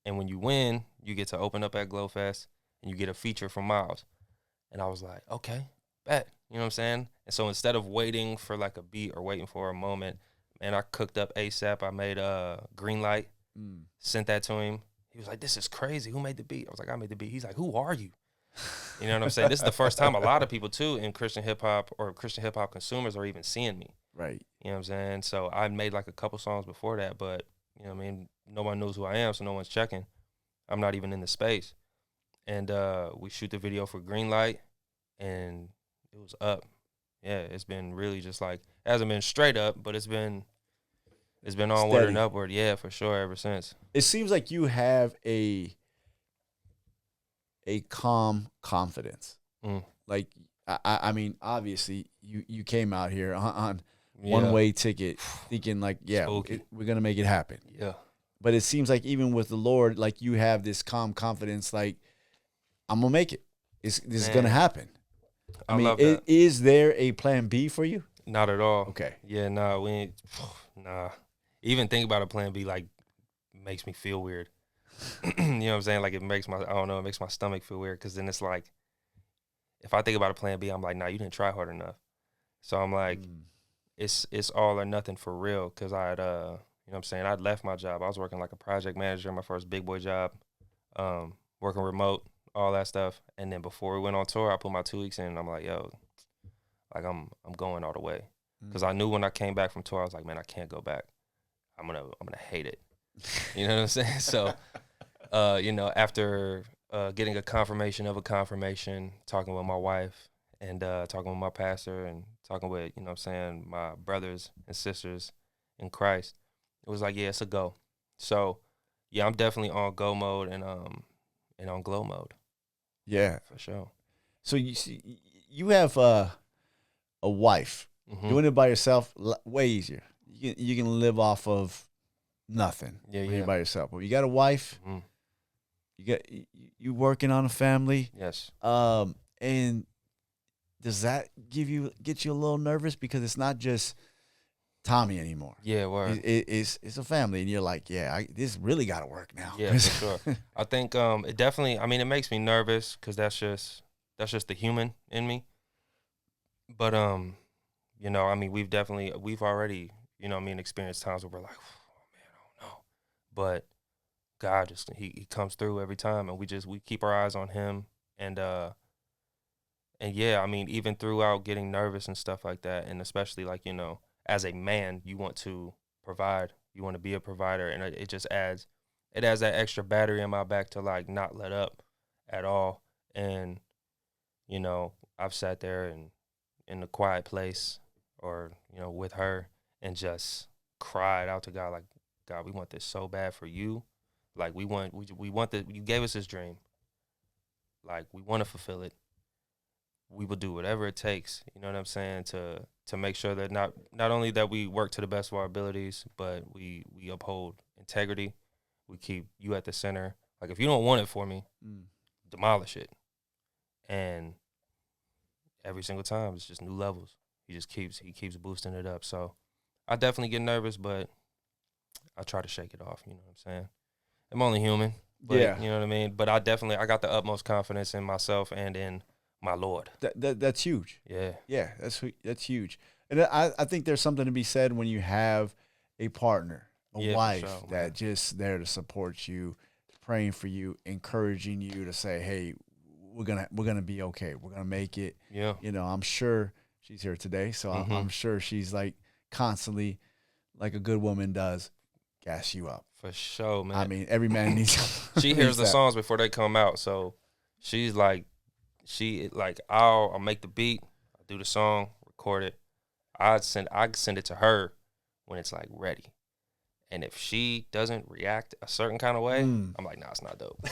And when you win, you get to open up at Glofest, and you get a feature from Miles. And I was like, okay, bet. You know what I'm saying? And so instead of waiting for like a beat or waiting for a moment, man, I cooked up ASAP. I made a green light, sent that to him. He was like, this is crazy. Who made the beat? I was like, I made the beat. He's like, who are you? You know what I'm saying? This is the first time a lot of people, too, in Christian hip-hop or Christian hip-hop consumers are even seeing me. Right. You know what I'm saying? So I made like a couple songs before that, but, you know what I mean? No one knows who I am, so no one's checking. I'm not even in the space. And we shoot the video for Greenlight, and it was up. Yeah, it's been really just like, it hasn't been straight up, but it's been onward Steady. and upward. Yeah, for sure, ever since. It seems like you have a calm confidence. Like, I mean, obviously, you came out here on one-way ticket thinking like, yeah, we're going to make it happen. Yeah. But it seems like even with the Lord, like you have this calm confidence, like, I'm going to make it. This is going to happen. I mean, love that. Is there a plan B for you? Not at all. Okay. Yeah, nah, we ain't, nah. Even think about a plan B, like, makes me feel weird. You know what I'm saying? Like, it makes my stomach feel weird, because then it's like, if I think about a plan B, I'm like, nah, you didn't try hard enough. So I'm like, it's all or nothing for real, because I had, you know what I'm saying, I'd left my job. I was working like a project manager, my first big boy job, working remote, all that stuff. And then before we went on tour, I put my 2 weeks in, and I'm like, yo, like, I'm going all the way. Because I knew when I came back from tour, I was like, man, I can't go back. I'm gonna hate it. You know what I'm saying? So, you know, after getting a confirmation of a confirmation, talking with my wife, and talking with my pastor, and talking with, you know what I'm saying, my brothers and sisters in Christ, it was like, yeah, it's a go. So, yeah, I'm definitely on go mode and on glow mode. Yeah. For sure. So you have a wife. Doing it by yourself, way easier. You can live off of nothing when you're by yourself. But you got a wife, you working on a family. Yes. And does that get you a little nervous, because it's not just Tommy anymore? Yeah, word. It's a family, and you're like, yeah, this really got to work now. Yeah, for sure. I think it definitely, I mean, it makes me nervous, because that's just the human in me. But you know, I mean, we've already, you know what I mean, experienced times where we're like, oh man, I don't know. But God just he comes through every time, and we keep our eyes on him, and yeah, I mean, even throughout getting nervous and stuff like that, and especially like, you know, as a man, you want to provide, you want to be a provider, and it just adds that extra battery in my back to like not let up at all. And you know, I've sat there and in the quiet place, or you know, with her, and just cried out to God, like, God, we want this so bad for you. Like, we want that. You gave us this dream. Like, we want to fulfill it. We will do whatever it takes. You know what I'm saying? To make sure that not only that we work to the best of our abilities, but we uphold integrity. We keep you at the center. Like, if you don't want it for me, demolish it. And every single time, it's just new levels. He keeps boosting it up. So I definitely get nervous, but I try to shake it off. You know what I'm saying? I'm only human. But, yeah. You know what I mean? But I got the utmost confidence in myself and in my Lord. That's huge. Yeah. Yeah, that's huge. And I think there's something to be said when you have a partner a wife that just there to support you, praying for you, encouraging you to say, hey, we're gonna be okay. We're gonna make it. Yeah. You know, I'm sure she's here today, so I'm sure she's like constantly, like a good woman does, gas you up. For sure, man. I mean, every man needs. She hears the songs before they come out, so she's like, I'll make the beat, I'll do the song, record it. I send it to her when it's like ready. And if she doesn't react a certain kind of way, I'm like, nah, it's not dope.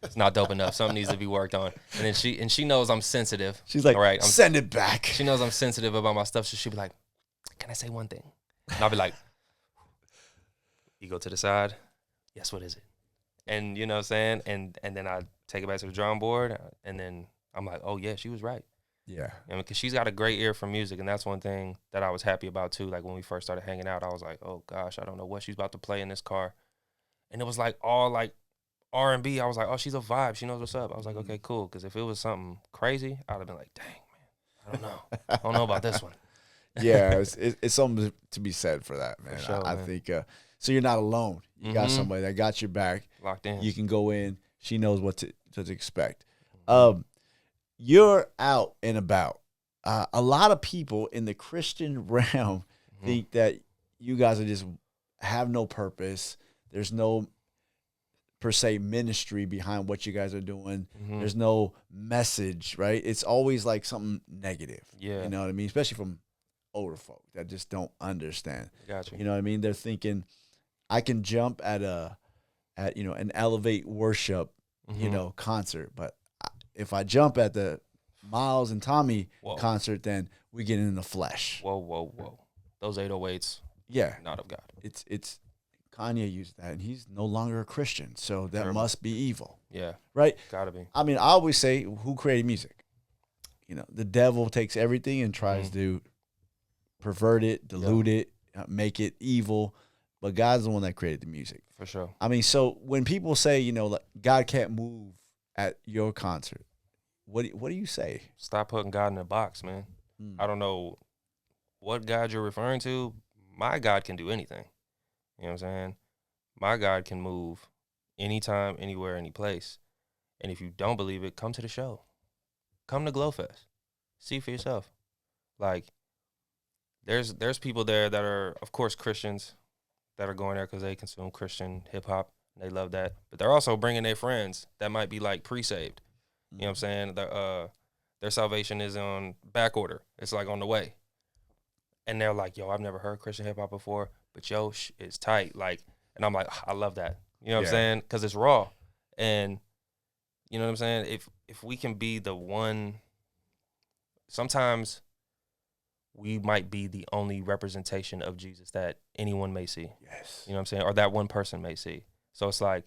It's not dope enough. Something needs to be worked on. And then she knows I'm sensitive. She's like, all right, send it back. She knows I'm sensitive about my stuff, so she'll be like, can I say one thing? And I'll be like, you go to the side. Yes, what is it? And you know what I'm saying? And then I take it back to the drawing board, and then I'm like, oh yeah, she was right. Yeah. Because she's got a great ear for music, and that's one thing that I was happy about too. Like when we first started hanging out, I was like, oh gosh, I don't know what she's about to play in this car. And it was like all like R&B. I was like, oh, she's a vibe. She knows what's up. I was like, okay, cool. Because if it was something crazy, I'd have been like, dang, man, I don't know. I don't know about this one. Yeah, it's something to be said for that, man. Sure, I think so. You're not alone. You got somebody that got your back. Locked in. You can go in. She knows what to expect. You're out and about. A lot of people in the Christian realm think that you guys are just have no purpose. There's no per se ministry behind what you guys are doing. There's no message, right? It's always like something negative. Yeah. You know what I mean? Especially from older folk that just don't understand. Gotcha. You know what I mean? They're thinking, I can jump at an Elevate worship, concert, but if I jump at the Miles and Tommy concert, then we get in the flesh. Whoa. Those 808s, yeah, not of God. It's Kanye used that, and he's no longer a Christian, so that must be evil. Yeah, right. Gotta be. I mean, I always say, who created music? You know, the devil takes everything and tries to pervert it, dilute it, make it evil. But God's the one that created the music. For sure. I mean, so when people say, like, God can't move at your concert, what do you say? Stop putting God in a box, man. I don't know what God you're referring to. My God can do anything. You know what I'm saying? My God can move anytime, anywhere, any place. And if you don't believe it, come to the show. Come to Glofest. See for yourself. Like, there's people there that are, of course, Christians that are going there because they consume Christian hip-hop. They love that. But they're also bringing their friends that might be, like, pre-saved. You know what I'm saying? Their salvation is on back order. It's, like, on the way. And they're like, yo, I've never heard Christian hip-hop before, but yo, it's tight. Like, and I'm like, I love that. You know what I'm saying? Because it's raw. And, you know what I'm saying? If we can be the one, sometimes we might be the only representation of Jesus that anyone may see. Yes. You know what I'm saying? Or that one person may see. So it's like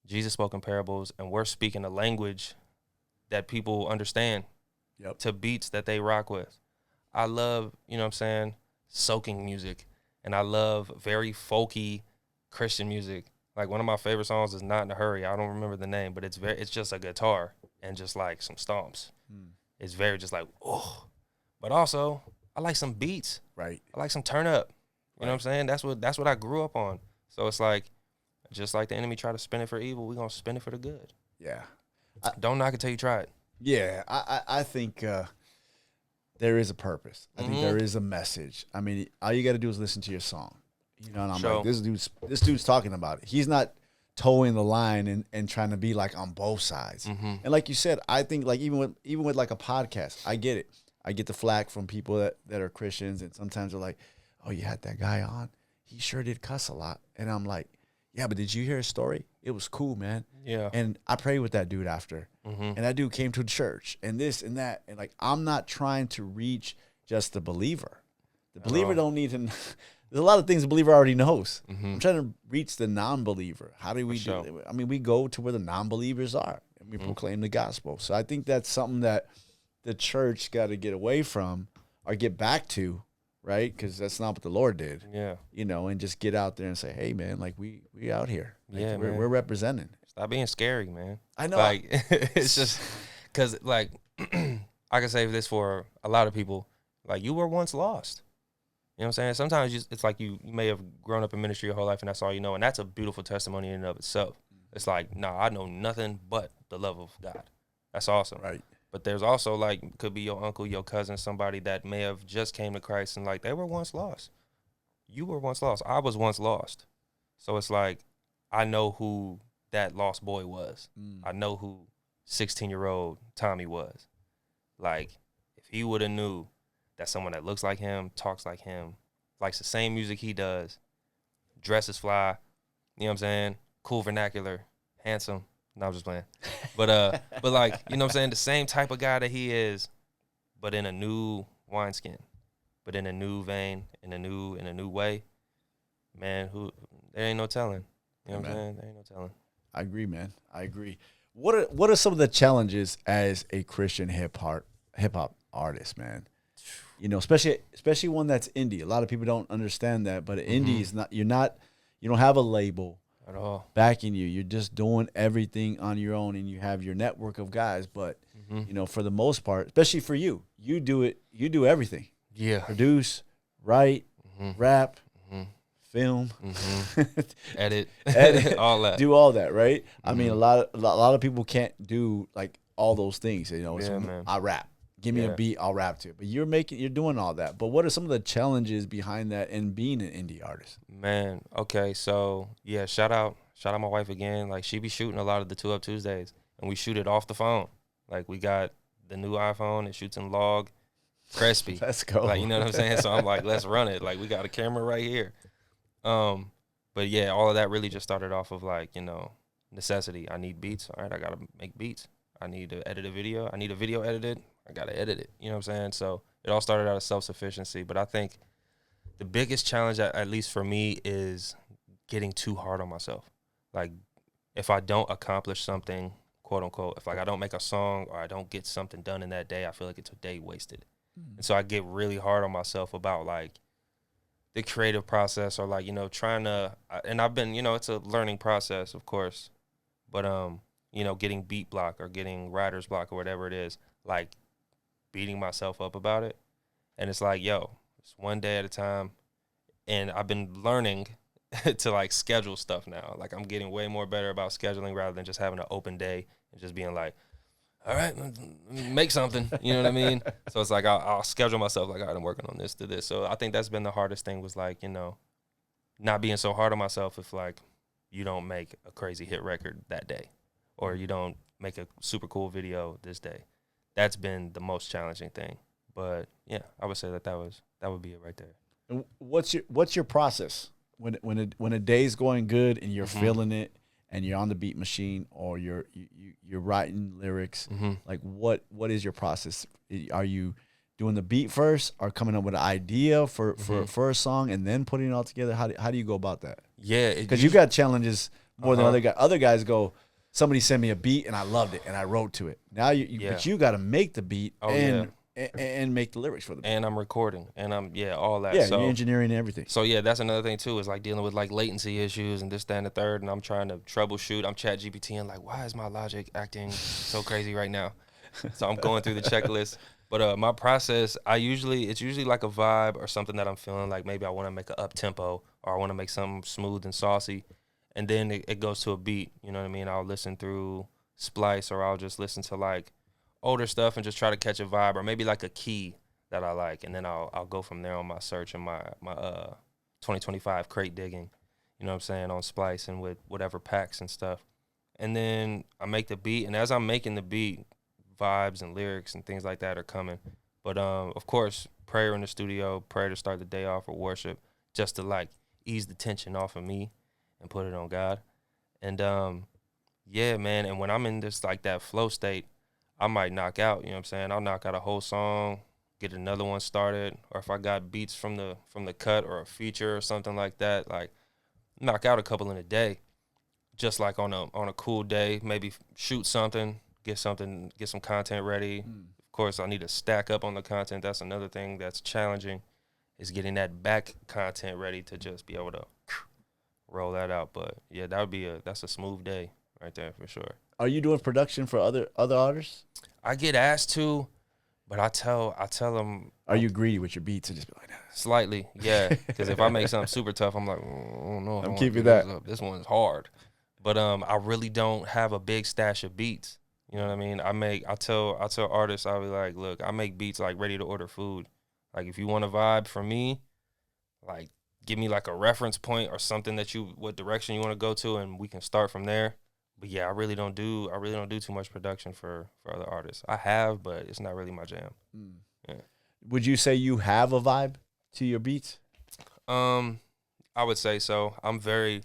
Jesus spoke in parables, and we're speaking a language that people understand to beats that they rock with. I love, you know what I'm saying, soaking music, and I love very folky Christian music. Like, one of my favorite songs is Not in a Hurry. I don't remember the name, but it's just a guitar and just like some stomps. It's very just like, oh. But also, I like some beats. Right. I like some turn up. You know what I'm saying? That's what I grew up on. So it's like, just like the enemy try to spin it for evil, we're going to spin it for the good. Yeah. Don't knock it till you try it. Yeah. I think there is a purpose. I think there is a message. I mean, all you got to do is listen to your song. You know, and I'm like, this dude's talking about it. He's not towing the line and trying to be like on both sides. And like you said, I think like even with like a podcast, I get it. I get the flack from people that are Christians, and sometimes they're like, oh, you had that guy on? He sure did cuss a lot. And I'm like, yeah, but did you hear his story? It was cool, man. Yeah. And I prayed with that dude after. And that dude came to church and this and that. And like, I'm not trying to reach just the believer. The believer don't need to. There's a lot of things the believer already knows. I'm trying to reach the non-believer. How do we do it? I mean, we go to where the non-believers are and we proclaim the gospel. So I think that's something that the church got to get away from or get back to, right? Because that's not what the Lord did. Yeah. You know, and just get out there and say, hey, man, like we out here. Like, we're representing. Stop being scary, man. I know. Like, it's just because, like, I can say this for a lot of people. Like, you were once lost. You know what I'm saying? Sometimes it's like you may have grown up in ministry your whole life and that's all you know. And that's a beautiful testimony in and of itself. It's like, nah, I know nothing but the love of God. That's awesome. Right. But there's also like, could be your uncle, your cousin, somebody that may have just came to Christ and like they were once lost. You were once lost. I was once lost. So it's like, I know who that lost boy was. I know who 16-year-old Tommy was. Like, if he would have knew that someone that looks like him, talks like him, likes the same music he does, dresses fly, you know what I'm saying? Cool vernacular, handsome. No, I'm just playing. But like, you know what I'm saying? The same type of guy that he is, but in a new wineskin, but in a new vein, in a new way. Man, there ain't no telling. You know what I'm saying? There ain't no telling. I agree, man. I agree. What are some of the challenges as a Christian hip hop artist, man? You know, especially one that's indie. A lot of people don't understand that, but indie is not. You don't have a label At all. backing you. You're just doing everything on your own, and you have your network of guys. But you know, for the most part, especially for you, you do it. You do everything. Yeah. Produce, write, rap, film, Edit, all that. Do all that, right? I mean, a lot of people can't do like all those things. You know, man. I rap. Give me a beat, I'll rap to it. But you're doing all that. But what are some of the challenges behind that in being an indie artist? Man, okay, so yeah, shout out my wife again. Like, she be shooting a lot of the 2 Up Tuesdays, and we shoot it off the phone. Like, we got the new iPhone, it shoots in log, crispy. Let's go. Like, you know what I'm saying? So I'm like, let's run it. Like, we got a camera right here. But yeah, all of that really just started off of like, you know, necessity. I need beats. All right, I gotta make beats. I need to edit a video. I need a video edited. I got to edit it. You know what I'm saying? So it all started out of self-sufficiency. But I think the biggest challenge, at least for me, is getting too hard on myself. Like, if I don't accomplish something, quote unquote, if like I don't make a song or I don't get something done in that day, I feel like it's a day wasted. And so I get really hard on myself about like the creative process, or like, you know, trying to, and I've been, you know, it's a learning process, of course, but, you know, getting beat block or getting writer's block or whatever it is, like, beating myself up about it. And it's like, yo, it's one day at a time. And I've been learning to like schedule stuff now. Like, I'm getting way more better about scheduling rather than just having an open day and just being like, all right, make something. You know what I mean? So it's like, I'll schedule myself like, all right, I'm working on this to this. So I think that's been the hardest thing, was like, you know, not being so hard on myself if like you don't make a crazy hit record that day, or you don't make a super cool video this day. That's been the most challenging thing. But yeah, I would say that would be it right there. And what's your process when a day's going good and you're feeling it and you're on the beat machine, or you're writing lyrics? Like, what is your process? Are you doing the beat first, or coming up with an idea for a song and then putting it all together? How do you go about that? Yeah, because you got challenges more than other guys. Other guys go, somebody sent me a beat and I loved it and I wrote to it. Now but you got to make the beat and make the lyrics for the beat. And I'm recording and all that. Yeah, so, you're engineering and everything. So yeah, that's another thing too, is like dealing with like latency issues and this, that, and the third. And I'm trying to troubleshoot. I'm chat GPTing like, why is my Logic acting so crazy right now? So I'm going through the checklist. But my process, it's usually like a vibe or something that I'm feeling like maybe I want to make an up tempo, or I want to make something smooth and saucy. And then it goes to a beat, you know what I mean? I'll listen through Splice, or I'll just listen to like older stuff and just try to catch a vibe, or maybe like a key that I like. And then I'll go from there on my search and my 2025 crate digging, you know what I'm saying, on Splice and with whatever packs and stuff. And then I make the beat, and as I'm making the beat, vibes and lyrics and things like that are coming. But of course, prayer in the studio, prayer to start the day off, or worship, just to like ease the tension off of me and put it on God. And yeah, man, and when I'm in this like that flow state, I might knock out, you know what I'm saying? I'll knock out a whole song, get another one started, or if I got beats from the cut or a feature or something like that, like knock out a couple in a day. Just like on a cool day, maybe shoot something, get some content ready. Of course, I need to stack up on the content. That's another thing that's challenging, is getting that back content ready to just be able to roll that out. But yeah, that's a smooth day right there for sure. Are you doing production for other artists? I get asked to, But I tell them. Are you greedy with your beats and just be like, nah. Slightly, yeah. Because if I make something super tough, I'm like, I don't know. If I I'm wanna keeping do this that. up. This one's hard. But I really don't have a big stash of beats. You know what I mean? I tell artists, I'll be like, look, I make beats like ready to order food. Like if you want a vibe from me, like give me like a reference point or something what direction you want to go to, and we can start from there. But yeah, I really don't do too much production for other artists. I have, but it's not really my jam. Yeah. Would you say you have a vibe to your beats? I would say so. I'm very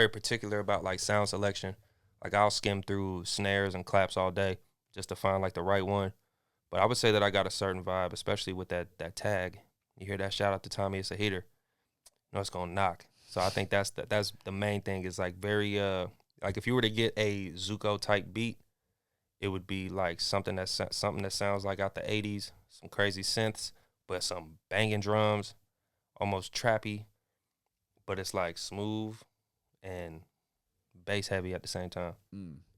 particular about like sound selection. Like I'll skim through snares and claps all day just to find like the right one. But I would say that I got a certain vibe, especially with that tag. You hear that? Shout out to Tommy, it's a heater. You know it's gonna knock. So I think that's the main thing. Is like very like if you were to get a Zuko type beat, it would be like something that sounds like out the 80s, some crazy synths, but some banging drums, almost trappy, but it's like smooth and bass heavy at the same time.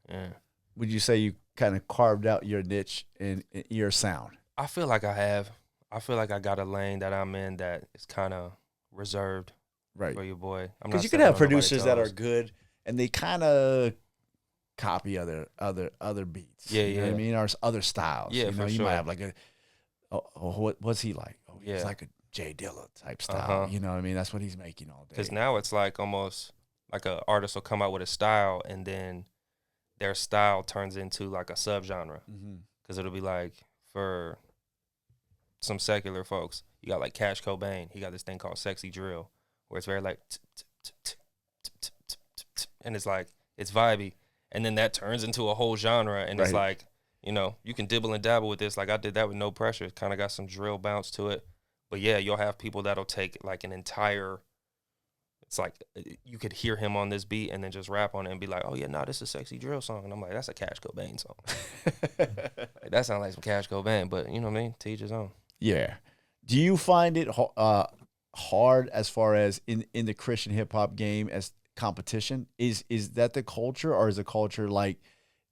Yeah. Would you say you kind of carved out your niche in your sound? I feel like I have. I feel like I got a lane that I'm in that is kind of reserved for your boy. Because you can have producers that are good and they kind of copy other beats. Yeah, you know what I mean? Or other styles. Yeah, you know, for you sure. might have like what's he like? Oh, he's like a Jay Dilla type style. You know what I mean? That's what he's making all day. Because now it's like almost like an artist will come out with a style and then their style turns into like a subgenre. Because it'll be like for some secular folks, you got like Cash Cobain. He got this thing called Sexy Drill, where it's very like, and it's like, it's vibey. And then that turns into a whole genre, and it's like, you know, you can dibble and dabble with this. Like I did that with No Pressure. It kind of got some drill bounce to it. But yeah, you'll have people that'll take like an entire, it's like you could hear him on this beat and then just rap on it and be like, oh yeah, no, this is a Sexy Drill song. And I'm like, that's a Cash Cobain song. Like, that sounds like some Cash Cobain, but you know what I mean? To each his own. Yeah. Do you find it hard as far as in the Christian hip hop game as competition? Is that the culture, or is the culture like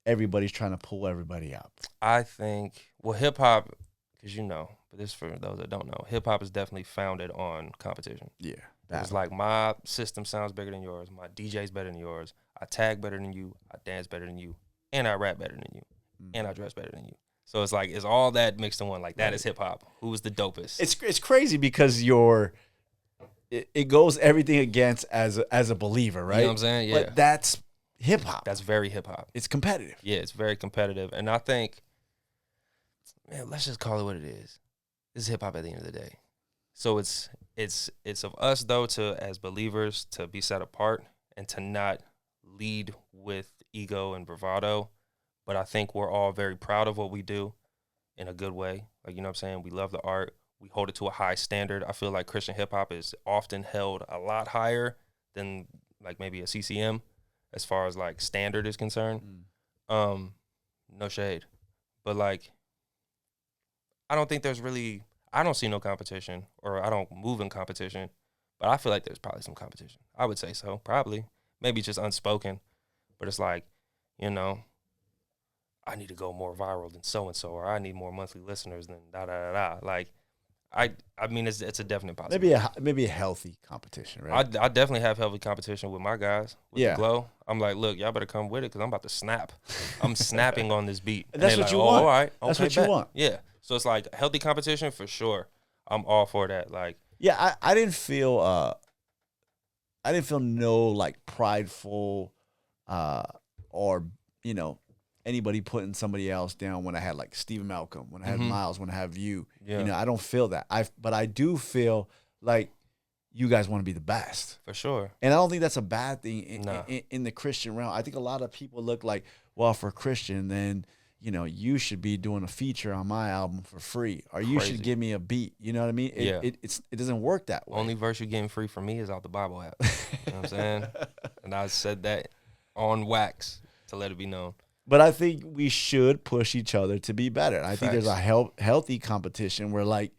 everybody's trying to pull everybody up? I think, well, hip hop, because you know, but this for those that don't know, hip hop is definitely founded on competition. Yeah. It's like my system sounds bigger than yours, my DJ's better than yours, I tag better than you, I dance better than you, and I rap better than you, and I dress better than you. So it's like, it's all that mixed in one. Like, that is hip hop. Who's the dopest? It's crazy because it goes everything against as a believer, right? You know what I'm saying? Yeah. But that's hip hop. That's very hip hop. It's competitive. Yeah, it's very competitive. And I think, man, let's just call it what it is. This is hip hop at the end of the day. So it's of us though as believers to be set apart and to not lead with ego and bravado. But I think we're all very proud of what we do in a good way. Like, you know what I'm saying? We love the art. We hold it to a high standard. I feel like Christian hip hop is often held a lot higher than like maybe a CCM as far as like standard is concerned. No shade. But like, I don't think I don't see no competition, or I don't move in competition, but I feel like there's probably some competition. I would say so, probably. Maybe just unspoken. But it's like, you know, I need to go more viral than so-and-so, or I need more monthly listeners than da-da-da-da. Like, I mean, it's a definite possibility. Maybe a healthy competition, right? I definitely have healthy competition with my guys, with the Glow. I'm like, look, y'all better come with it because I'm about to snap. I'm snapping on this beat. And that's what like, you want. All right. That's okay, what you bet. want. Yeah. So it's like healthy competition for sure. I'm all for that. Like, yeah, I didn't feel no like prideful or, you know, anybody putting somebody else down when I had like Stephen Malcolm, when I had Miles, when I have you. Yeah. You know, I don't feel that. But I do feel like you guys want to be the best. For sure. And I don't think that's a bad thing in the Christian realm. I think a lot of people look like, well, for Christian, then, you know, you should be doing a feature on my album for free, or you should give me a beat. You know what I mean? It doesn't work that way. Only verse you're getting free from me is out the Bible app. You know what I'm saying? And I said that on wax to let it be known. But I think we should push each other to be better. I think there's a healthy competition where, like,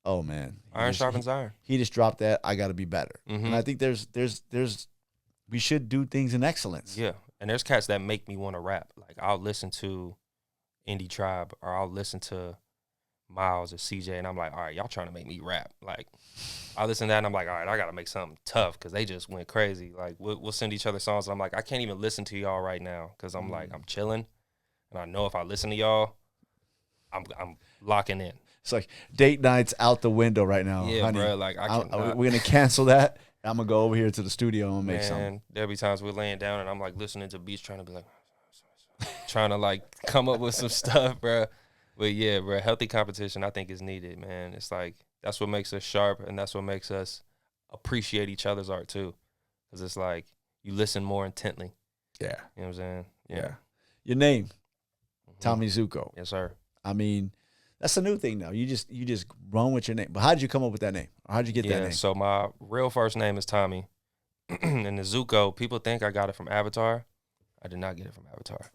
oh man, iron sharpens iron. He just dropped that. I got to be better. And I think there's we should do things in excellence. Yeah, and there's cats that make me want to rap. Like, I'll listen to Indie Tribe, or I'll listen to Miles or CJ, and I'm like, all right, y'all trying to make me rap. Like, I listen to that, and I'm like, all right, I got to make something tough because they just went crazy. Like, we'll send each other songs, and I'm like, I can't even listen to y'all right now because I'm like, I'm chilling, and I know if I listen to y'all, I'm locking in. It's like date nights out the window right now, Yeah, honey. bro, like, I cannot. We're going to cancel that. I'm going to go over here to the studio and make something. Man, there'll be times we're laying down, and I'm like listening to beats, trying to be like, trying to like come up with some stuff, bro. But yeah, bro, healthy competition I think is needed, man. It's like that's what makes us sharp, and that's what makes us appreciate each other's art too. Because it's like you listen more intently. Yeah. You know what I'm saying? Yeah. Your name, Tommy Zuko. Yes, sir. I mean, that's a new thing now. You just run with your name. But how did you come up with that name? Or how'd you get that name? So my real first name is Tommy. And the Zuko, people think I got it from Avatar. I did not get it from Avatar.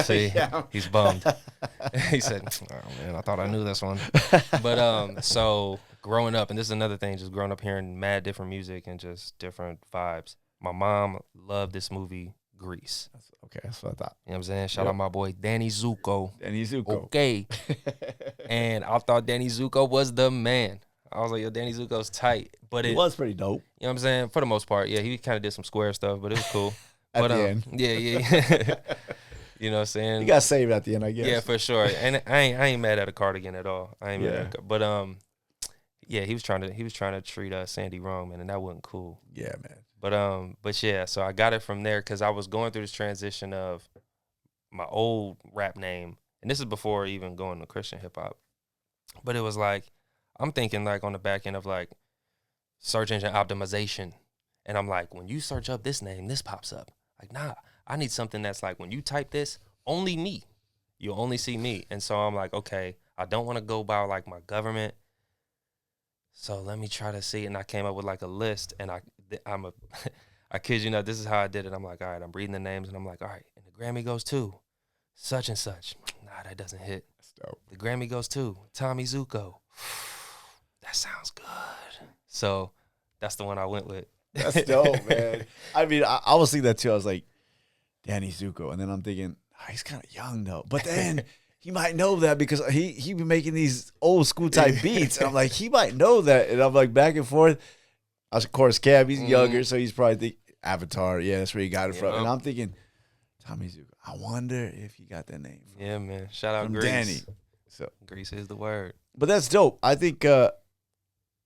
See, he's bummed. He said, "Oh man, I thought I knew this one." But so growing up, and this is another thing, just growing up hearing mad different music and just different vibes. My mom loved this movie Grease. Okay, that's what I thought. You know what I'm saying? Shout out my boy Danny Zuko. Danny Zuko. Okay. And I thought Danny Zuko was the man. I was like, yo, Danny Zuko's tight. But It was pretty dope. You know what I'm saying? For the most part, yeah, he kind of did some square stuff, but it was cool. At the end. Yeah. You know what I'm saying? You got saved at the end, I guess. Yeah, for sure. And I ain't mad at a cardigan at all. I ain't mad at it. But yeah, he was trying to treat Sandy wrong, man, and that wasn't cool. Yeah, man. But yeah, so I got it from there because I was going through this transition of my old rap name, and this is before even going to Christian hip hop. But it was like, I'm thinking like on the back end of like search engine optimization. And I'm like, when you search up this name, this pops up. Like, nah, I need something that's like, when you type this, only me. You'll only see me. And so I'm like, okay, I don't want to go by like my government. So let me try to see. And I came up with like a list, and I kid you not, this is how I did it. I'm like, all right, I'm reading the names, and I'm like, all right, and the Grammy goes to such and such. Nah, that doesn't hit. That's dope. The Grammy goes to Tommy Zuko. That sounds good. So that's the one I went with. That's dope, man. I mean, I was thinking that too. I was like, Danny Zuko. And then I'm thinking, he's kind of young though. But then he might know that because he be making these old school type beats. And I'm like, he might know that. And I'm like back and forth. Of course, Cab, he's younger, so he's probably think Avatar. Yeah, that's where he got it from. And I'm thinking, Tommy Zuko. I wonder if he got that name from. Yeah, man. Shout out Grease. Danny. So Grease is the word. But that's dope. I think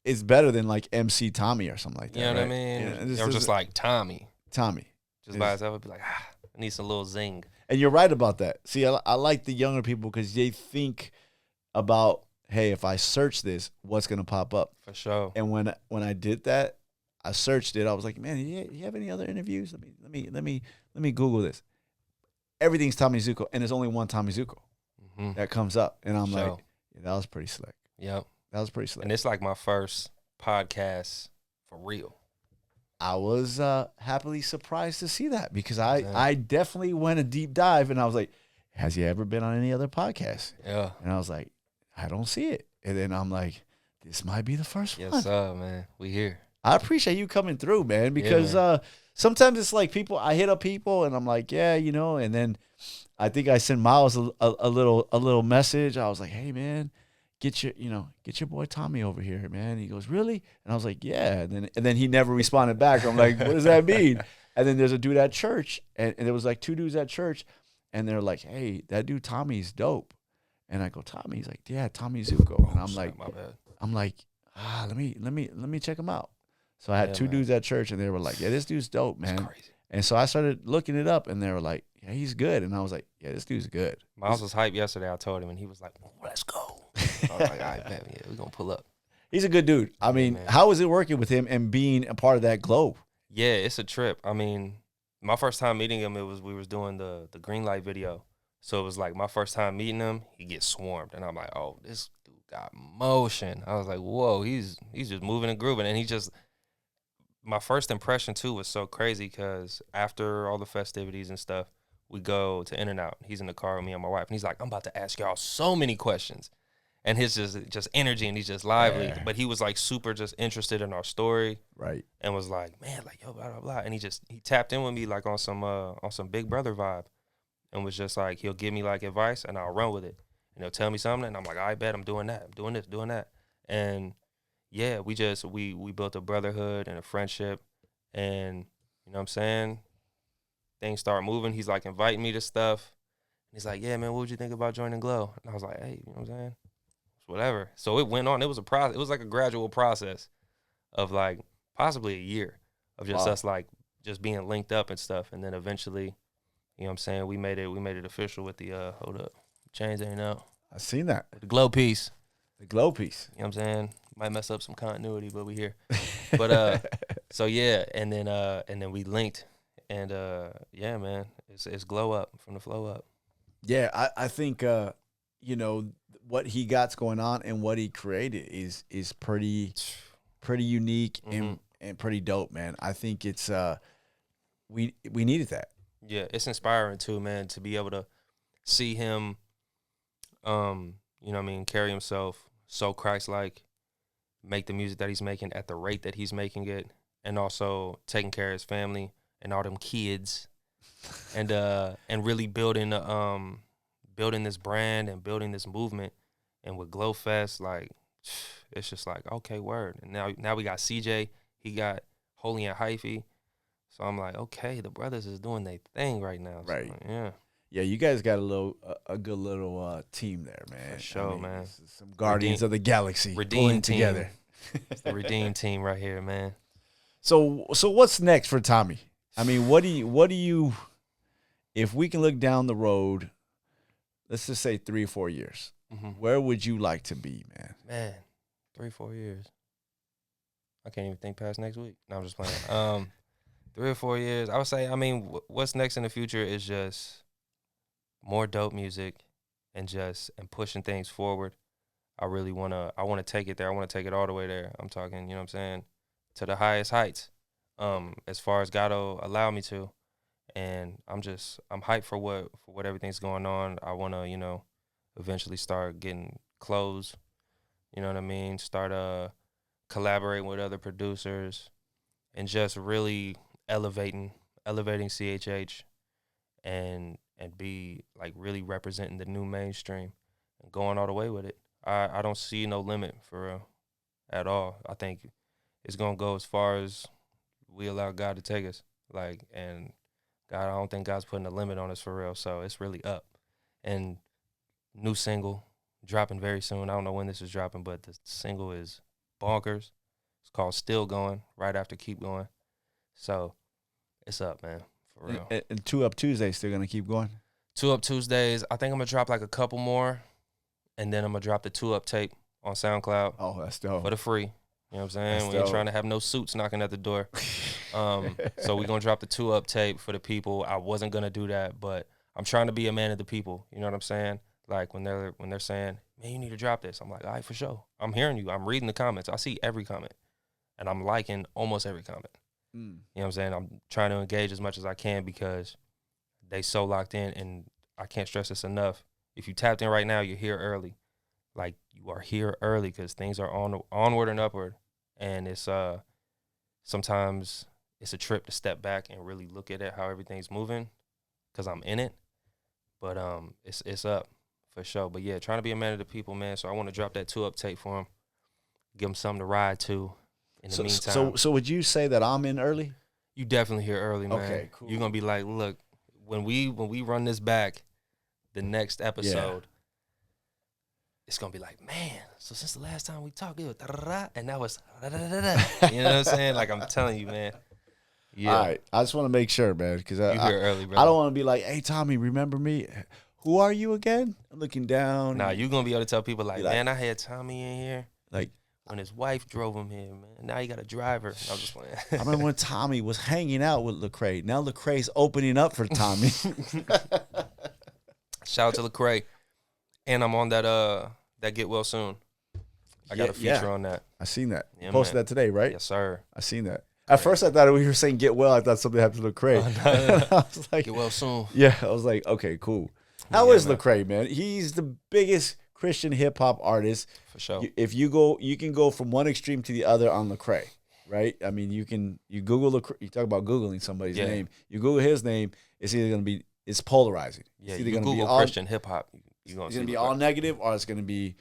it's better than like MC Tommy or something like that. You know what I right? mean? Yeah, or just like Tommy. Just by itself, I'd be like, I need some little zing. And you're right about that. See, I like the younger people because they think about, hey, if I search this, what's gonna pop up? For sure. And when I did that, I searched it. I was like, man, you have any other interviews? Let me Google this. Everything's Tommy Zuko, and there's only one Tommy Zuko that comes up, and I'm like, yeah, that was pretty slick. Yep. That was pretty slick. And it's like my first podcast for real. I was happily surprised to see that because I definitely went a deep dive, and I was like, has he ever been on any other podcast? Yeah. And I was like, I don't see it. And then I'm like, this might be the first one. Yes, sir, man. We here. I appreciate you coming through, man, because sometimes it's like I hit up people, and I'm like, yeah, you know, and then I think I sent Miles a little message. I was like, hey, man, get your boy Tommy over here, man. He goes, really? And I was like, yeah. And then he never responded back. I'm like, what does that mean? And then there's a dude at church, and there was like two dudes at church, and they're like, hey, that dude Tommy's dope. And I go, Tommy? He's like, yeah, Tommy Zuko. And I'm like, my bad. I'm like, let me check him out. So I had two dudes at church, and they were like, yeah, this dude's dope, man. That's crazy. And so I started looking it up, and they were like, yeah, he's good. And I was like, yeah, this dude's good. Miles was hyped yesterday. I told him, and he was like, let's go. I was like, all right, man, yeah, we're going to pull up. He's a good dude. I mean, how was it working with him and being a part of that globe? Yeah, it's a trip. I mean, my first time meeting him, we was doing the green light video. So it was like my first time meeting him, he gets swarmed. And I'm like, oh, this dude got motion. I was like, whoa, he's just moving and grooving. And my first impression, too, was so crazy because after all the festivities and stuff, we go to In-N-Out. He's in the car with me and my wife. And he's like, I'm about to ask y'all so many questions. And his just energy, and he's just lively. Yeah. But he was like super just interested in our story. Right. And was like, man, like, yo, blah, blah, blah. And he tapped in with me like on some Big Brother vibe. And was just like, he'll give me like advice and I'll run with it. and he'll tell me something, and I'm like, I bet I'm doing that, I'm doing this, doing that, and yeah, we built a brotherhood and a friendship, and you know what I'm saying. Things start moving. He's like inviting me to stuff. He's like, yeah, man, what would you think about joining Glow? And I was like, hey, you know what I'm saying? Whatever. So it went on. It was a process. It was like a gradual process of like possibly a year of just us like just being linked up and stuff. And then eventually, you know what I'm saying, we made it official with the hold up. Chains ain't out. I seen that. The Glow piece. The Glow piece. You know what I'm saying? Might mess up some continuity, but we here. But so yeah, and then we linked, and yeah, man, it's Glow up from the flow up. Yeah, I think you know what he got's going on and what he created is pretty unique and pretty dope, man. I think it's we needed that. Yeah, it's inspiring too, man, to be able to see him, you know what I mean, carry himself so Christ-like, make the music that he's making at the rate that he's making it, and also taking care of his family and all them kids, and really building this brand and building this movement. And with Glofest, like, it's just like, okay, word. And now we got CJ, he got Holy and Hyphy. So I'm like, okay, the brothers is doing their thing right now. So Right. like, yeah. Yeah, you guys got a good little team there, man. For sure, man. Some Guardians of the Galaxy Redeem pulling team. together. It's the Redeem team right here, man. So what's next for Tommy? I mean, what do you if we can look down the road, let's just say 3 or 4 years, where would you like to be, man? Man, 3-4 years. I can't even think past next week. No, I'm just playing. 3 or 4 years. I would say, I mean, what's next in the future is just more dope music and pushing things forward. I want to take it there. I want to take it all the way there. I'm talking, you know what I'm saying, to the highest heights, as far as God will allow me to. And I'm hyped for what everything's going on. I want to, you know, eventually start getting clothes, you know what I mean? Start collaborating with other producers and just really elevating CHH and be like really representing the new mainstream and going all the way with it. I don't see no limit for real at all. I think it's gonna go as far as we allow God to take us. Like, and God, I don't think God's putting a limit on us for real. So it's really up. And new single dropping very soon. I don't know when this is dropping, but the single is bonkers. It's called Still Going, right after Keep Going. So it's up, man, for real. And 2 Up Tuesdays still gonna keep going? 2 Up Tuesdays. I think I'm gonna drop like a couple more, and then I'm gonna drop the 2 Up tape on SoundCloud. Oh, that's dope. For the free. You know what I'm saying? That's We ain't dope. trying to have no suits knocking at the door. So we're gonna drop the 2 Up tape for the people. I wasn't gonna do that, but I'm trying to be a man of the people. You know what I'm saying? Like when they're saying, man, you need to drop this. I'm like, all right, for sure. I'm hearing you. I'm reading the comments. I see every comment. And I'm liking almost every comment. You know what I'm saying? I'm trying to engage as much as I can because they so locked in, and I can't stress this enough. If you tapped in right now, you're here early. Like, you are here early because things are onward and upward. And it's sometimes it's a trip to step back and really look at it, how everything's moving, because I'm in it. But it's up for sure. But yeah, trying to be a man of the people, man. So I want to drop that 2 Up tape for him, give him something to ride to in the meantime. So would you say that I'm in early? You definitely here early, man. Okay, cool. You're gonna be like, look, when we run this back, the next episode, it's gonna be like, man. So since the last time we talked, it was da-da-da, and that was da-da-da-da. You know what I'm saying? Like, I'm telling you, man. Yeah. All right. I just want to make sure, man, because You here early, bro. I don't want to be like, hey, Tommy, remember me? Who are you again? I'm looking down. Nah, you gonna be able to tell people like, Be like- man, I had Tommy in here Like, when his wife drove him here, man. Now he got a driver. I'm just playing. I remember when Tommy was hanging out with Lecrae. Now Lecrae's opening up for Tommy. Shout out to Lecrae. And I'm on that Get Well Soon. I got a feature on that. I seen that. Yeah, You posted man. that today, right? Yes, sir. I seen that. At first, I thought we were saying get well. I thought something happened to Lecrae. no. I was like, Get well soon. yeah, I was like, okay, cool. How Yeah, is man. Lecrae, man? He's the biggest Christian hip hop artist. For sure. If you can go from one extreme to the other on Lecrae, right? I mean, you Google Lecrae. You talk about Googling somebody's Yeah. name. You Google his name. It's either gonna be polarizing. Yeah, It's either you gonna Google be all, Christian hip hop. you gonna It's see gonna be Lecrae. all negative, or it's gonna be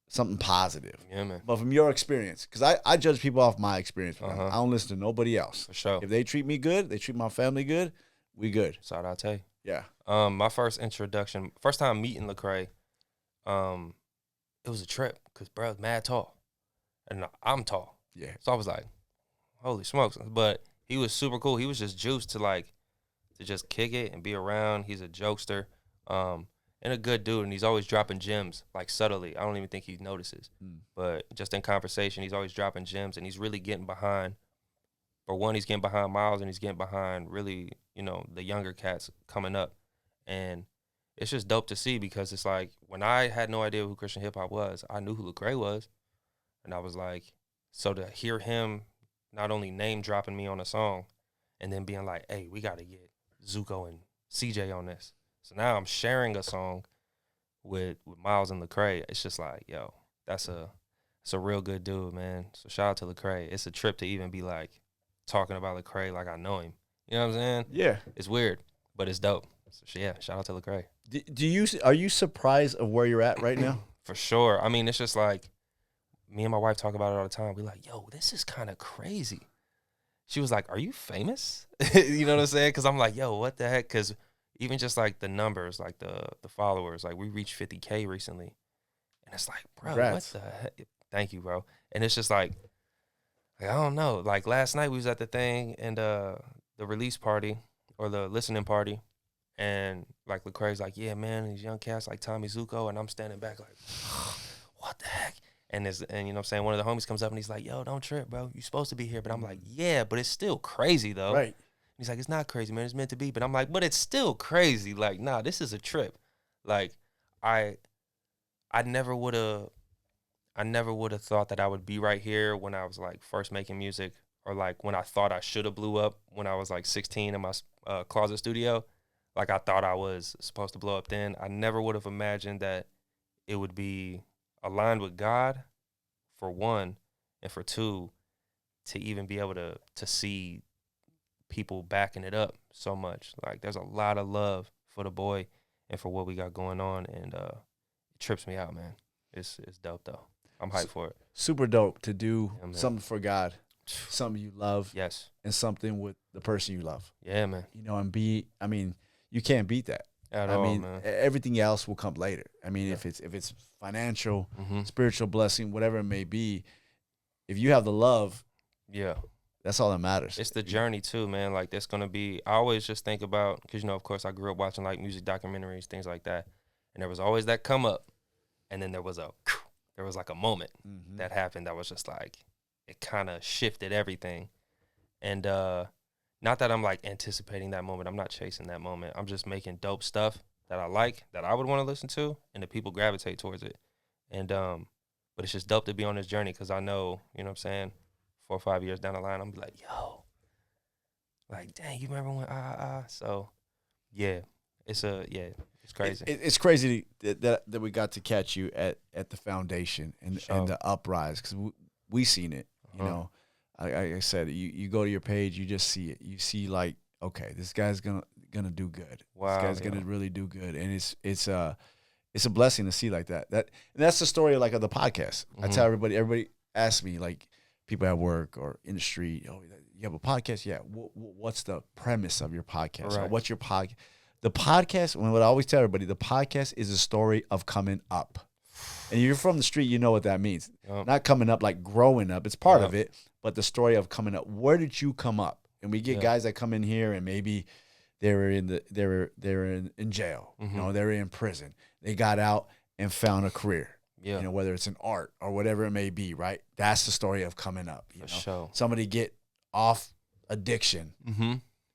something positive. Yeah, man. But from your experience, because I judge people off my experience with them. I don't listen to nobody else. For sure. If they treat me good, they treat my family good, we good. So I'll tell you. Yeah. My first time meeting Lecrae, it was a trip because bro's mad tall, and I'm tall. Yeah. So I was like, holy smokes! But he was super cool. He was just juiced to just kick it and be around. He's a jokester, and a good dude. And he's always dropping gems like subtly. I don't even think he notices, but just in conversation, he's always dropping gems, and he's really getting behind. For one, he's getting behind Miles, and he's getting behind really, the younger cats coming up, and it's just dope to see because it's like when I had no idea who Christian hip hop was, I knew who Lecrae was, and I was like, so to hear him not only name dropping me on a song, and then being like, hey, we got to get Zuko and CJ on this. So now I'm sharing a song with Miles and Lecrae. It's just like, yo, it's a real good dude, man. So shout out to Lecrae. It's a trip to even be like talking about Lecrae like I know him. You know what I'm saying? Yeah. It's weird, but it's dope. So yeah, shout out to Lecrae. Are you surprised of where you're at right now? For sure. I mean, it's just like me and my wife talk about it all the time. We like, yo, this is kind of crazy. She was like, are you famous? You know what I'm saying? Because I'm like, yo, what the heck? Because even just like the numbers, like the followers, like we reached 50K recently. And it's like, bro, Congrats. what the heck? Thank you, bro. And it's just like I don't know. Like last night we was at the thing and the release party or the listening party. And like Lecrae's like, yeah, man, these young cats like Tommy Zuko. And I'm standing back like, what the heck? And you know what I'm saying? One of the homies comes up and he's like, yo, don't trip, bro. You supposed to be here. But I'm like, yeah, but it's still crazy though. Right. He's like, it's not crazy, man. It's meant to be. But I'm like, but it's still crazy. Like, nah, this is a trip. Like, I never would have thought that I would be right here when I was like first making music, or like when I thought I should have blew up when I was like 16 in my closet studio. Like I thought I was supposed to blow up then. I never would have imagined that it would be aligned with God, for one, and for two, to even be able to see people backing it up so much. Like there's a lot of love for the boy and for what we got going on, and it trips me out, man. It's dope though. I'm hyped for it. Super dope to do something for God, something you love, yes, and something with the person you love. Yeah, man. And you can't beat that. At all, man. Everything else will come later. I mean, if it's financial, spiritual blessing, whatever it may be, if you have the love, yeah, that's all that matters. It's the journey too, man. Like there's gonna be. I always just think about, because of course I grew up watching like music documentaries, things like that, and there was always that come up, and then there was like a moment that happened that was just like it kind of shifted everything, and not that I'm like anticipating that moment. I'm not chasing that moment. I'm just making dope stuff that I like, that I would want to listen to, and that people gravitate towards it. And but it's just dope to be on this journey because I know, you know what I'm saying, 4 or 5 years down the line, I'm like, yo, like, dang, you remember when So yeah, it's crazy. It's crazy that we got to catch you at the foundation and the uprise, because we seen it. You know, like I said, you go to your page, you just see it. You see like, okay, this guy's gonna do good. Wow, this guy's gonna really do good, and it's a blessing to see like that. And that's the story of the podcast. I tell everybody asks me, like people at work or in the street, oh, you have a podcast? Yeah. What's the premise of your podcast? Right. Or what's your podcast? The podcast, what I always tell everybody, the podcast is a story of coming up. And if you're from the street, you know what that means. Not coming up like growing up. It's part of it, but the story of coming up. Where did you come up? And we get guys that come in here and maybe they were in jail. You know, they were in prison. They got out and found a career. Yeah. You know, whether it's in art or whatever it may be, right? That's the story of coming up. You know? Sure. Somebody get off addiction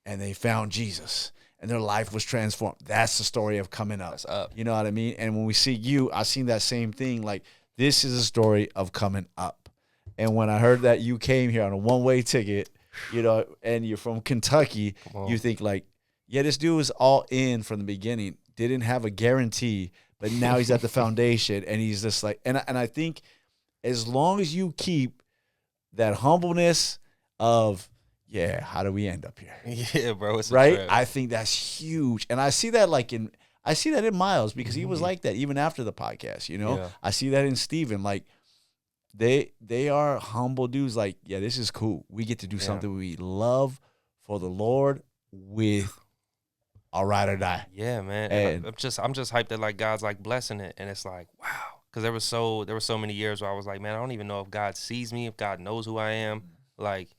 and they found Jesus and their life was transformed. That's the story of coming up. That's up. You know what I mean? And when we see you, I seen that same thing. Like, this is a story of coming up. And when I heard that you came here on a one-way ticket, you know, and you're from Kentucky, you think like, yeah, this dude was all in from the beginning, didn't have a guarantee, but now he's at the foundation, and he's just like, and I think as long as you keep that humbleness of, yeah, how do we end up here? Yeah, bro, it's right. A trip. I think that's huge, and I see that like I see that in Miles because he was Mhm. like that even after the podcast, you know? Yeah. I see that in Steven. Like, they are humble dudes. Like, yeah, this is cool. We get to do Yeah. something we love for the Lord with our ride or die. Yeah, man. And I'm just hyped that like God's like blessing it, and it's like wow, because there were so many years where I was like, man, I don't even know if God sees me, if God knows who I am, like,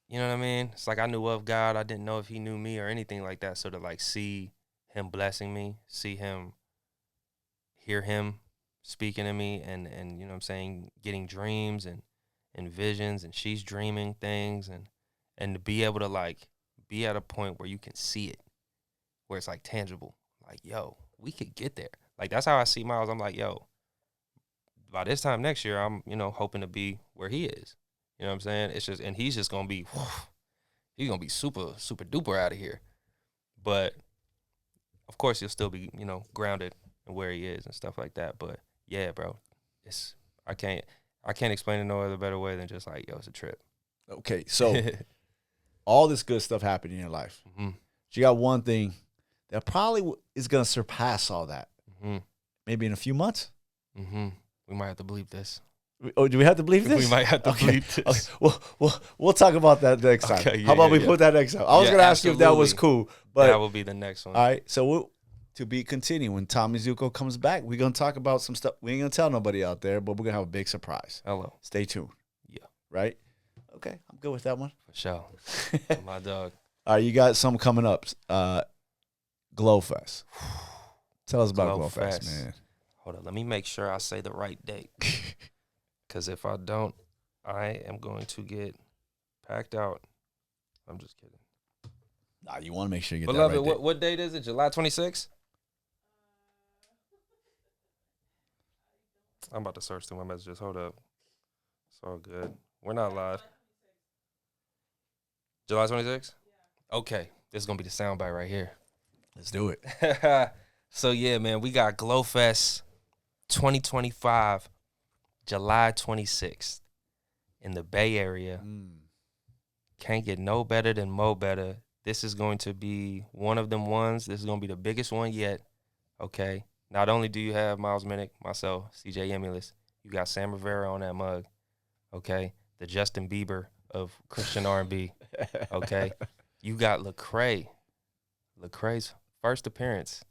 you know what I mean? It's like I knew of God, I didn't know if He knew me or anything like that. So to like see Him blessing me, see Him, hear Him speaking to me, and you know what I'm saying, getting dreams and visions, and she's dreaming things, and to be able to like be at a point where you can see it, where it's like tangible, like, yo, we could get there. Like, that's how I see Miles. I'm like, yo, by this time next year, I'm, you know, hoping to be where he is. You know what I'm saying? It's just, and he's just going to be, he's going to be super, super duper out of here. But of course, he'll still be, you know, grounded in where he is and stuff like that. But yeah, bro, I can't explain it no other better way than just like, yo, it's a trip. Okay, so all this good stuff happened in your life. Mm-hmm. You got one thing that probably is going to surpass all that. Mm-hmm. Maybe in a few months. Mm-hmm. We might have to bleep this. Oh, do we have to believe this? We might have to okay. bleep this. Okay. We'll talk about that next time. Okay, How about we put that next time? I was going to ask you if that was cool. But that will be the next one. all right. So to be continued, when Tommy Zuko comes back, we're going to talk about some stuff. We ain't going to tell nobody out there, but we're going to have a big surprise. Hello. Stay tuned. Yeah. Right? Okay. I'm good with that one. For sure. My dog. All right. You got something coming up. Glofest. Tell us about Glofest, man. Hold on. Let me make sure I say the right date. Because if I don't, I am going to get packed out. I'm just kidding. Nah, you want to make sure you get Beloved, that right date. what date is it? July 26th? I'm about to search through my messages. Hold up. It's all good. We're not live. July 26th? Okay. This is going to be the soundbite right here. Let's do it. So, yeah, man, we got Glofest 2025, July 26th in the Bay Area. Can't get no better than Mo Better. This is going to be one of them ones. This is going to be the biggest one yet, okay? Not only do you have Miles Minnick, myself, CJ Emulus, you got Sam Rivera on that mug, okay? The Justin Bieber of Christian R&B, okay? You got Lecrae. Lecrae's first appearance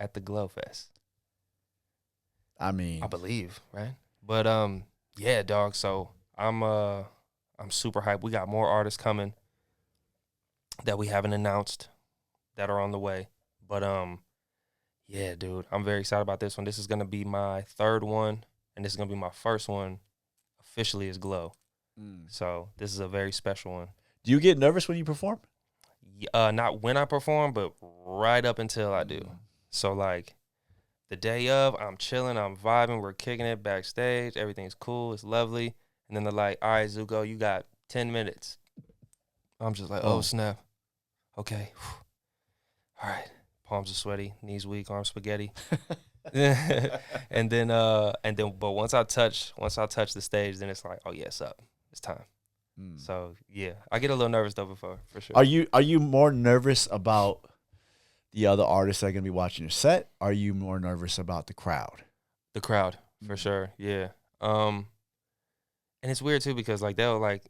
at the Glofest. I mean, I believe, right? But yeah, dog. So I'm super hyped. We got more artists coming that we haven't announced that are on the way. But yeah, dude, I'm very excited about this one. This is gonna be my third one, and this is gonna be my first one officially as Glow. So this is a very special one. do you get nervous when you perform? Not when I perform, but right up until I do. So like the day of, I'm chilling, I'm vibing, we're kicking it backstage, everything's cool, it's lovely. And then they're like, all right, Zuko, you got 10 minutes. I'm just like, oh snap. Okay. All right. Palms are sweaty, knees weak, arms spaghetti. and then but once I touch the stage, then it's like, oh yeah, it's up. It's time. So yeah, I get a little nervous though before, for sure. Are you more nervous about the other artists that are gonna be watching your set? Are you more nervous about the crowd? The crowd, for sure. Yeah. And it's weird too because like they'll like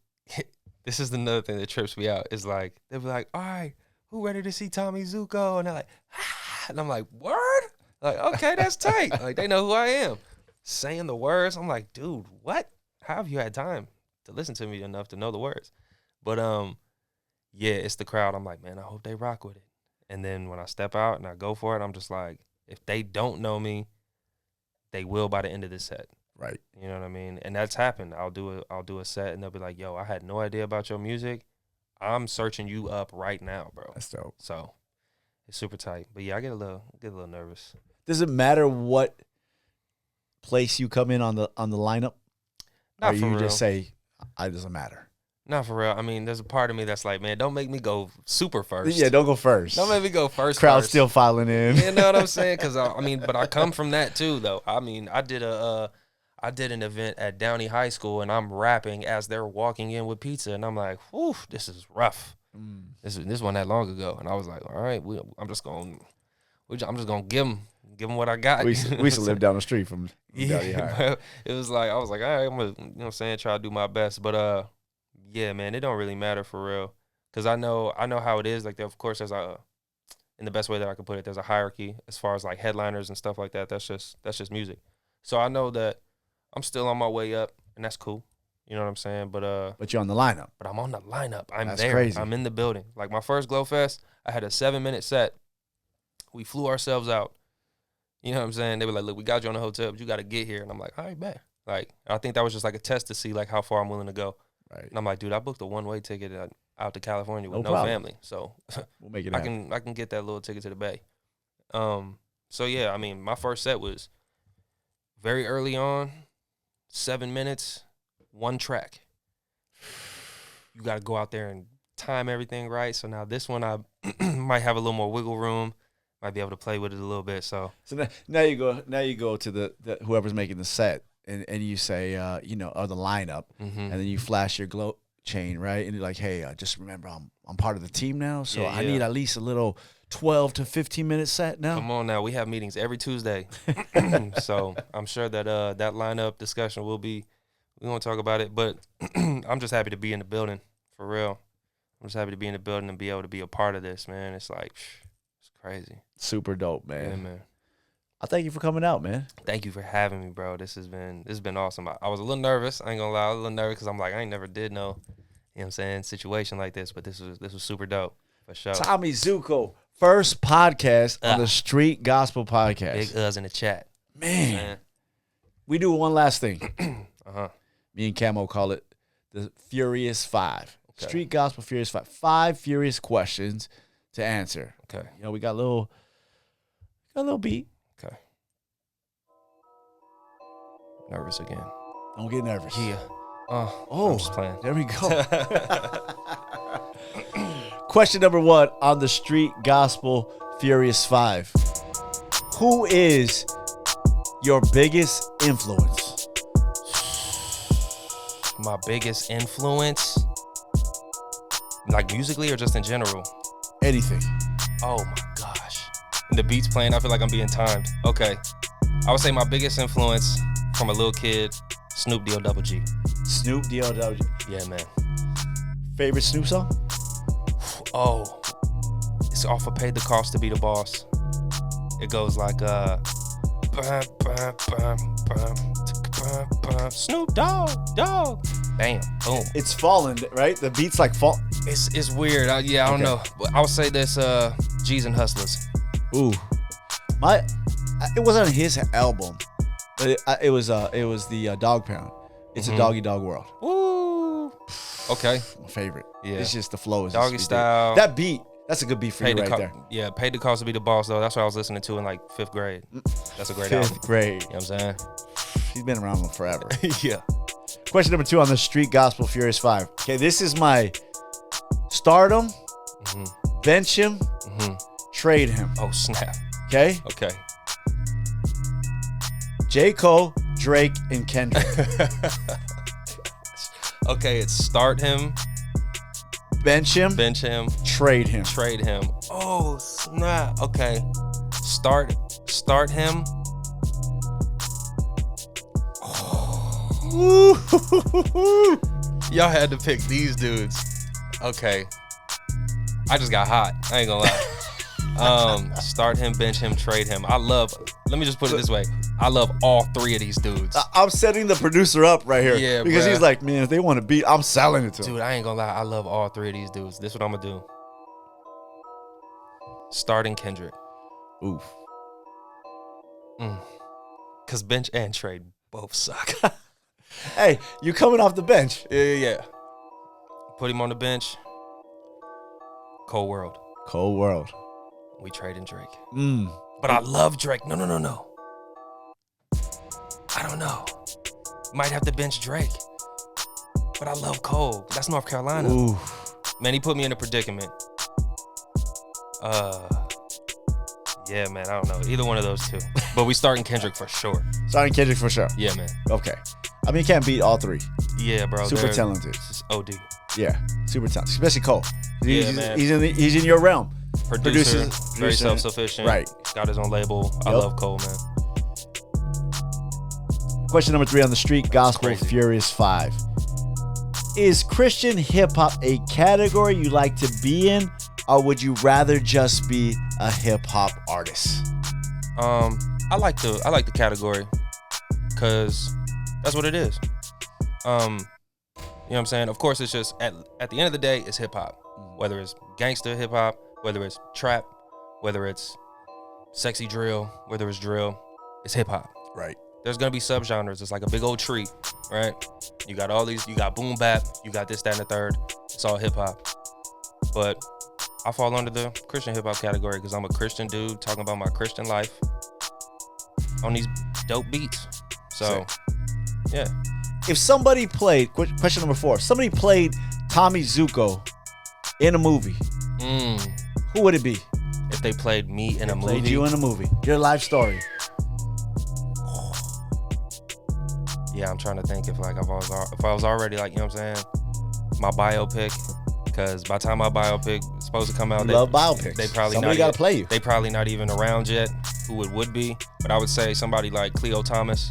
this is another thing that trips me out. Is like they'll be like, all right, who ready to see Tommy Zuko? And they're like, ah, and I'm like, word? Like, okay, that's tight. Like they know who I am. Saying the words, I'm like, dude, what? How have you had time to listen to me enough to know the words? But yeah, it's the crowd. I'm like, man, I hope they rock with it. And then when I step out and I go for it, I'm just like, if they don't know me, they will by the end of this set. Right. You know what I mean? And that's happened. I'll do a set and they'll be like, yo, I had no idea about your music. I'm searching you up right now, bro. That's dope. So it's super tight. But yeah, I get a little nervous. Does it matter what place you come in on the lineup? Not or for you real. just say it doesn't matter? Not for real. I mean, there's a part of me that's like, man, don't make me go super first. Yeah, don't go first. Don't make me go first. Crowd still filing in. You know what I'm saying? Because I mean, but I come from that too, though. I mean, I did an event at Downey High School, and I'm rapping as they're walking in with pizza, and I'm like, whew, this is rough. This wasn't that long ago, and I was like, all right, we're I'm just gonna give him what I got. We used to live down the street from Valley High. Bro, it was like I was like, all right, I'm gonna, you know what I'm saying, try to do my best. But yeah, man, it don't really matter for real. Cause I know how it is. Like, of course, there's in the best way that I can put it, there's a hierarchy as far as like headliners and stuff like that. That's just music. So I know that I'm still on my way up, and that's cool. You know what I'm saying? But you're on the lineup. But I'm on the lineup. I'm That's there. crazy. I'm in the building. Like my first Glofest, I had a 7-minute set. We flew ourselves out. You know what I'm saying? They were like, look, we got you on the hotel, but you got to get here. And I'm like, all right, bet. Like, I think that was just like a test to see like how far I'm willing to go. Right. And I'm like, dude, I booked a one-way ticket out to California with No no problem. family. So We'll make it happen. I can get that little ticket to the Bay. So yeah, I mean, my first set was very early on, 7 minutes, one track. You got to go out there and time everything right. So now this one, I might have a little more wiggle room. Might be able to play with it a little bit. So now you go to the whoever's making the set and you say or the lineup, and then you flash your glow chain, right? And you're like, hey, just remember I'm part of the team now, so I need at least a little 12 to 15 minute set now. Come on now, we have meetings every Tuesday. So I'm sure that that lineup discussion we won't talk about it, but I'm just happy to be in the building, for real. I'm just happy to be in the building and be able to be a part of this, man. It's like, it's crazy. Super dope, man. Yeah, man. I thank you for coming out, man. Thank you for having me, bro. This has been awesome. I was a little nervous. I ain't gonna lie, I was a little nervous because I'm like, I ain't never did no, you know what I'm saying, situation like this, but this was super dope, for sure. Tommy Zuko, first podcast on the Street Gospel Podcast. Big us in the chat. Man. We do one last thing. Uh-huh. Me and Camo call it the Furious Five. Okay. Street Gospel Furious Five. 5 furious questions to answer. Okay. We got a little beat. Okay. Nervous again. Don't get nervous. Yeah. Oh, I'm just playing. There we go. Question number 1 on the Street Gospel Furious 5. Who is your biggest influence? My biggest influence, like musically or just in general? Anything. Oh my gosh. And the beat's playing, I feel like I'm being timed. Okay. I would say my biggest influence from a little kid, Snoop D-O-double-G. Snoop D-O-double-G. Yeah, man. Favorite Snoop song? Oh, it's off of Paid the Cost to Be the Boss. It goes like, Snoop Dogg. Bam, boom. It's fallen, right? The beat's like fall. It's weird. I don't know. But I would say this, G's and Hustlers. Ooh, it wasn't on his album, but it was the Dog Pound. It's a doggy dog world. Woo. Okay. My favorite. Yeah. It's just the flow is Doggy just style. That beat. That's a good beat for you right there. Yeah, Paid the Cost to Be the Boss though. That's what I was listening to in like 5th grade. That's a great album. 5th grade. You know what I'm saying? He's been around forever. Yeah. Question number 2 on the Street Gospel Furious 5. Okay, this is my stardom, bench him, trade him. Oh snap. Okay? Okay. J. Cole, Drake, and Kendrick. Okay, it's start him, Bench him, trade him. trade him. Oh snap. Okay. Start him. Y'all had to pick these dudes. Okay. I just got hot. I ain't gonna lie. Start him, bench him, trade him. Let me just put it this way. I love all 3 of these dudes. I'm setting the producer up right here. Yeah, because bruh. he's like, man, if they want to beat, I'm selling it to them. Dude, I ain't gonna lie. I love all 3 of these dudes. This is what I'm gonna do. Starting Kendrick. Oof. Cause bench and trade both suck. Hey, you coming off the bench. Yeah. Put him on the bench. Cold World. Cold world. We trading Drake. Mm. But I love Drake. No. I don't know. Might have to bench Drake. But I love Cole. That's North Carolina. Ooh. Man, he put me in a predicament. Yeah, man, I don't know. Either one of those 2. But we starting Kendrick for sure. Starting Kendrick for sure. Yeah, man. Okay. I mean, you can't beat all 3. Yeah, bro. Super talented. It's OD. Yeah, super talented. Especially Cole. Yeah, man. He's in your realm. Producer, very Producer. self-sufficient. Right. got his own label. I love Cole, man. Question number 3 on the Street Gospel Crazy. Furious 5. Is Christian hip hop a category you like to be in, or would you rather just be a hip hop artist? I like the category because that's what it is. You know what I'm saying? Of course, it's just at the end of the day, it's hip hop. Whether it's gangster hip hop, whether it's trap, whether it's sexy drill, whether it's drill, it's hip hop. Right. There's gonna be subgenres. It's like a big old tree, right? You got all these. You got boom bap. You got this, that, and the third. It's all hip hop. But I fall under the Christian hip hop category because I'm a Christian dude talking about my Christian life on these dope beats. So, yeah. If somebody played, question number 4, if somebody played Tommy Zuko in a movie, who would it be? If they played me in a movie, Played you in a movie, your life story. Yeah, I'm trying to think if I was already like, you know what I'm saying, my biopic. Because by the time my biopic is supposed to come out, Love biopics. They probably somebody got to play you. They probably not even around yet. Who it would be? But I would say somebody like Cleo Thomas.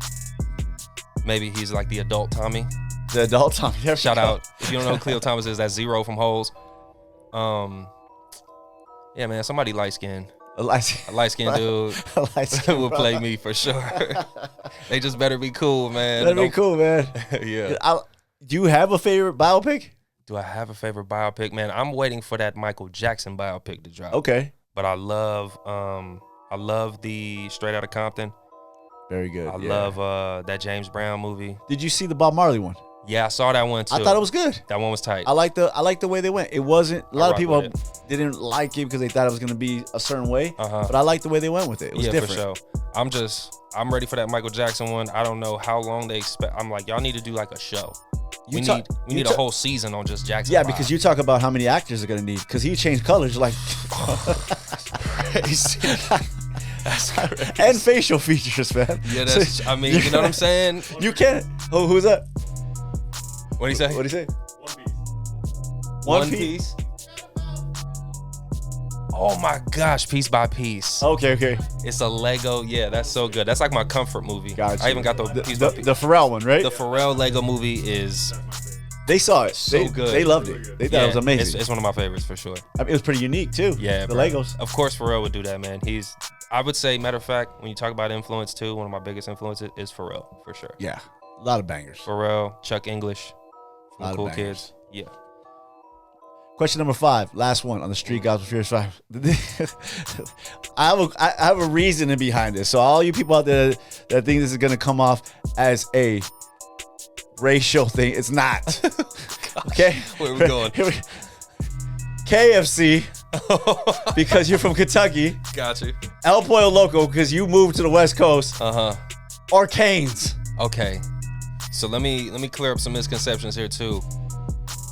Maybe he's like the adult Tommy. The adult Tommy. Shout out. If you don't know who Cleo Thomas is, that's Zero from Holes. Yeah, man, somebody light skinned. A light skinned dude will play me for sure. They just better be cool, man. Better be cool, man. Yeah. Do you have a favorite biopic? Do I have a favorite biopic? Man, I'm waiting for that Michael Jackson biopic to drop. Okay. But I love the Straight Outta Compton. Very good. I love that James Brown movie. Did you see the Bob Marley one? Yeah, I saw that one too. I thought it was good. That one was tight. I like the way they went. It wasn't a lot of people with didn't like it because they thought it was going to be a certain way. But I like the way they went with it. It was different. For sure. I'm ready for that Michael Jackson one. I don't know how long they expect. I'm like, y'all need to do like a show. We need a whole season on just Jackson. Yeah, because you talk about how many actors are going to need, because he changed colors like crazy. That's crazy. And facial features, man. Yeah, that's. I mean, you know what I'm saying? You can't. Who's that? What do you say? What do you say? One Piece. Oh my gosh, Piece by Piece. Okay. It's a Lego. Yeah, that's so good. That's like my comfort movie. Gotcha. I even got the Piece by Piece. The Pharrell one, right? The Pharrell Lego movie is. They saw it. So good. They loved it. They thought it was amazing. It's one of my favorites for sure. I mean, it was pretty unique too. Yeah, the bro. Legos. Of course, Pharrell would do that, man. I would say, matter of fact, when you talk about influence too, one of my biggest influences is Pharrell for sure. Yeah, a lot of bangers. Pharrell, Chuck English, from the Cool Kids. Yeah. Question number 5, last one on the Street Gospel Furious 5. I have a reasoning behind this. So all you people out there that think this is gonna come off as a racial thing, it's not. Okay, where are we going? KFC because you're from Kentucky. Got you. El Pollo Loco because you moved to the West Coast. Or Cane's. Okay, so let me clear up some misconceptions here too.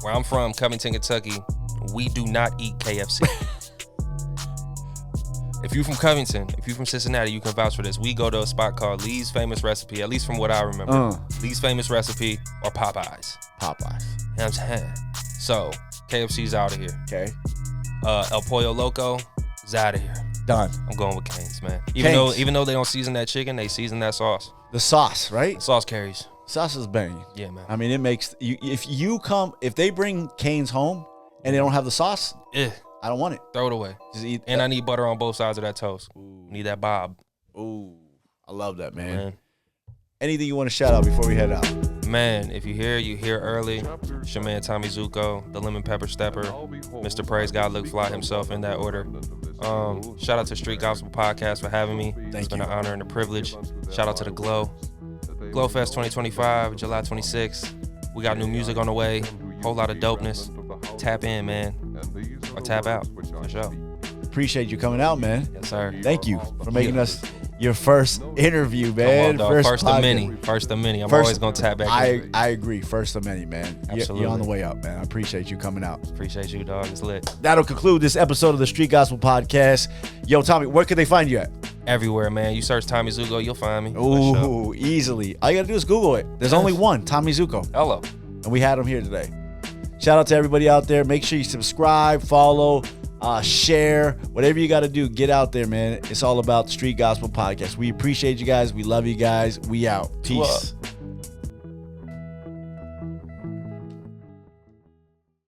Where I'm from, Covington, Kentucky, we do not eat KFC. If you're from Covington, if you're from Cincinnati, you can vouch for this. We go to a spot called Lee's Famous Recipe, at least from what I remember. Lee's Famous Recipe or Popeyes. Popeyes. You know what I'm saying? So, KFC's out of here. Okay. El Pollo Loco is out of here. Done. I'm going with Cane's, man. Cane's. Even though they don't season that chicken, they season that sauce. The sauce, right? The sauce carries. Sauce is banging. Yeah, man. I mean, it makes you. If they bring Cane's home and they don't have the sauce, I don't want it. Throw it away. Just eat. And I need butter on both sides of that toast. Need that Bob. Ooh, I love that, man. Anything you want to shout out before we head out? Man, if you hear early. It's your man Tommy Zuko, the Lemon Pepper Stepper, Mr. Praise God Look Fly himself in that order. Shout out to Street Gospel Podcast for having me. It's been an honor and a privilege. Shout out to the Glofest 2025, July 26th. We got new music on the way. Whole lot of dopeness. Tap in, man. Or tap out, for sure. Appreciate you coming out, man. Yes, sir. Thank you for making us your first interview, man. Come on, dog. First of many. First of many. I'm always going to tap back in. I agree. First of many, man. Absolutely. You're on the way up, man. I appreciate you coming out. Appreciate you, dog. It's lit. That'll conclude this episode of the Street Gospel Podcast. Yo, Tommy, where can they find you at? Everywhere, man. You search Tommy Zuko, you'll find me. Ooh, easily. All you got to do is Google it. There's only one, Tommy Zuko. Hello. And we had him here today. Shout out to everybody out there. Make sure you subscribe, follow, share, whatever you got to do. Get out there, man. It's all about the Street Gospel Podcast. We appreciate you guys. We love you guys. We out. Peace.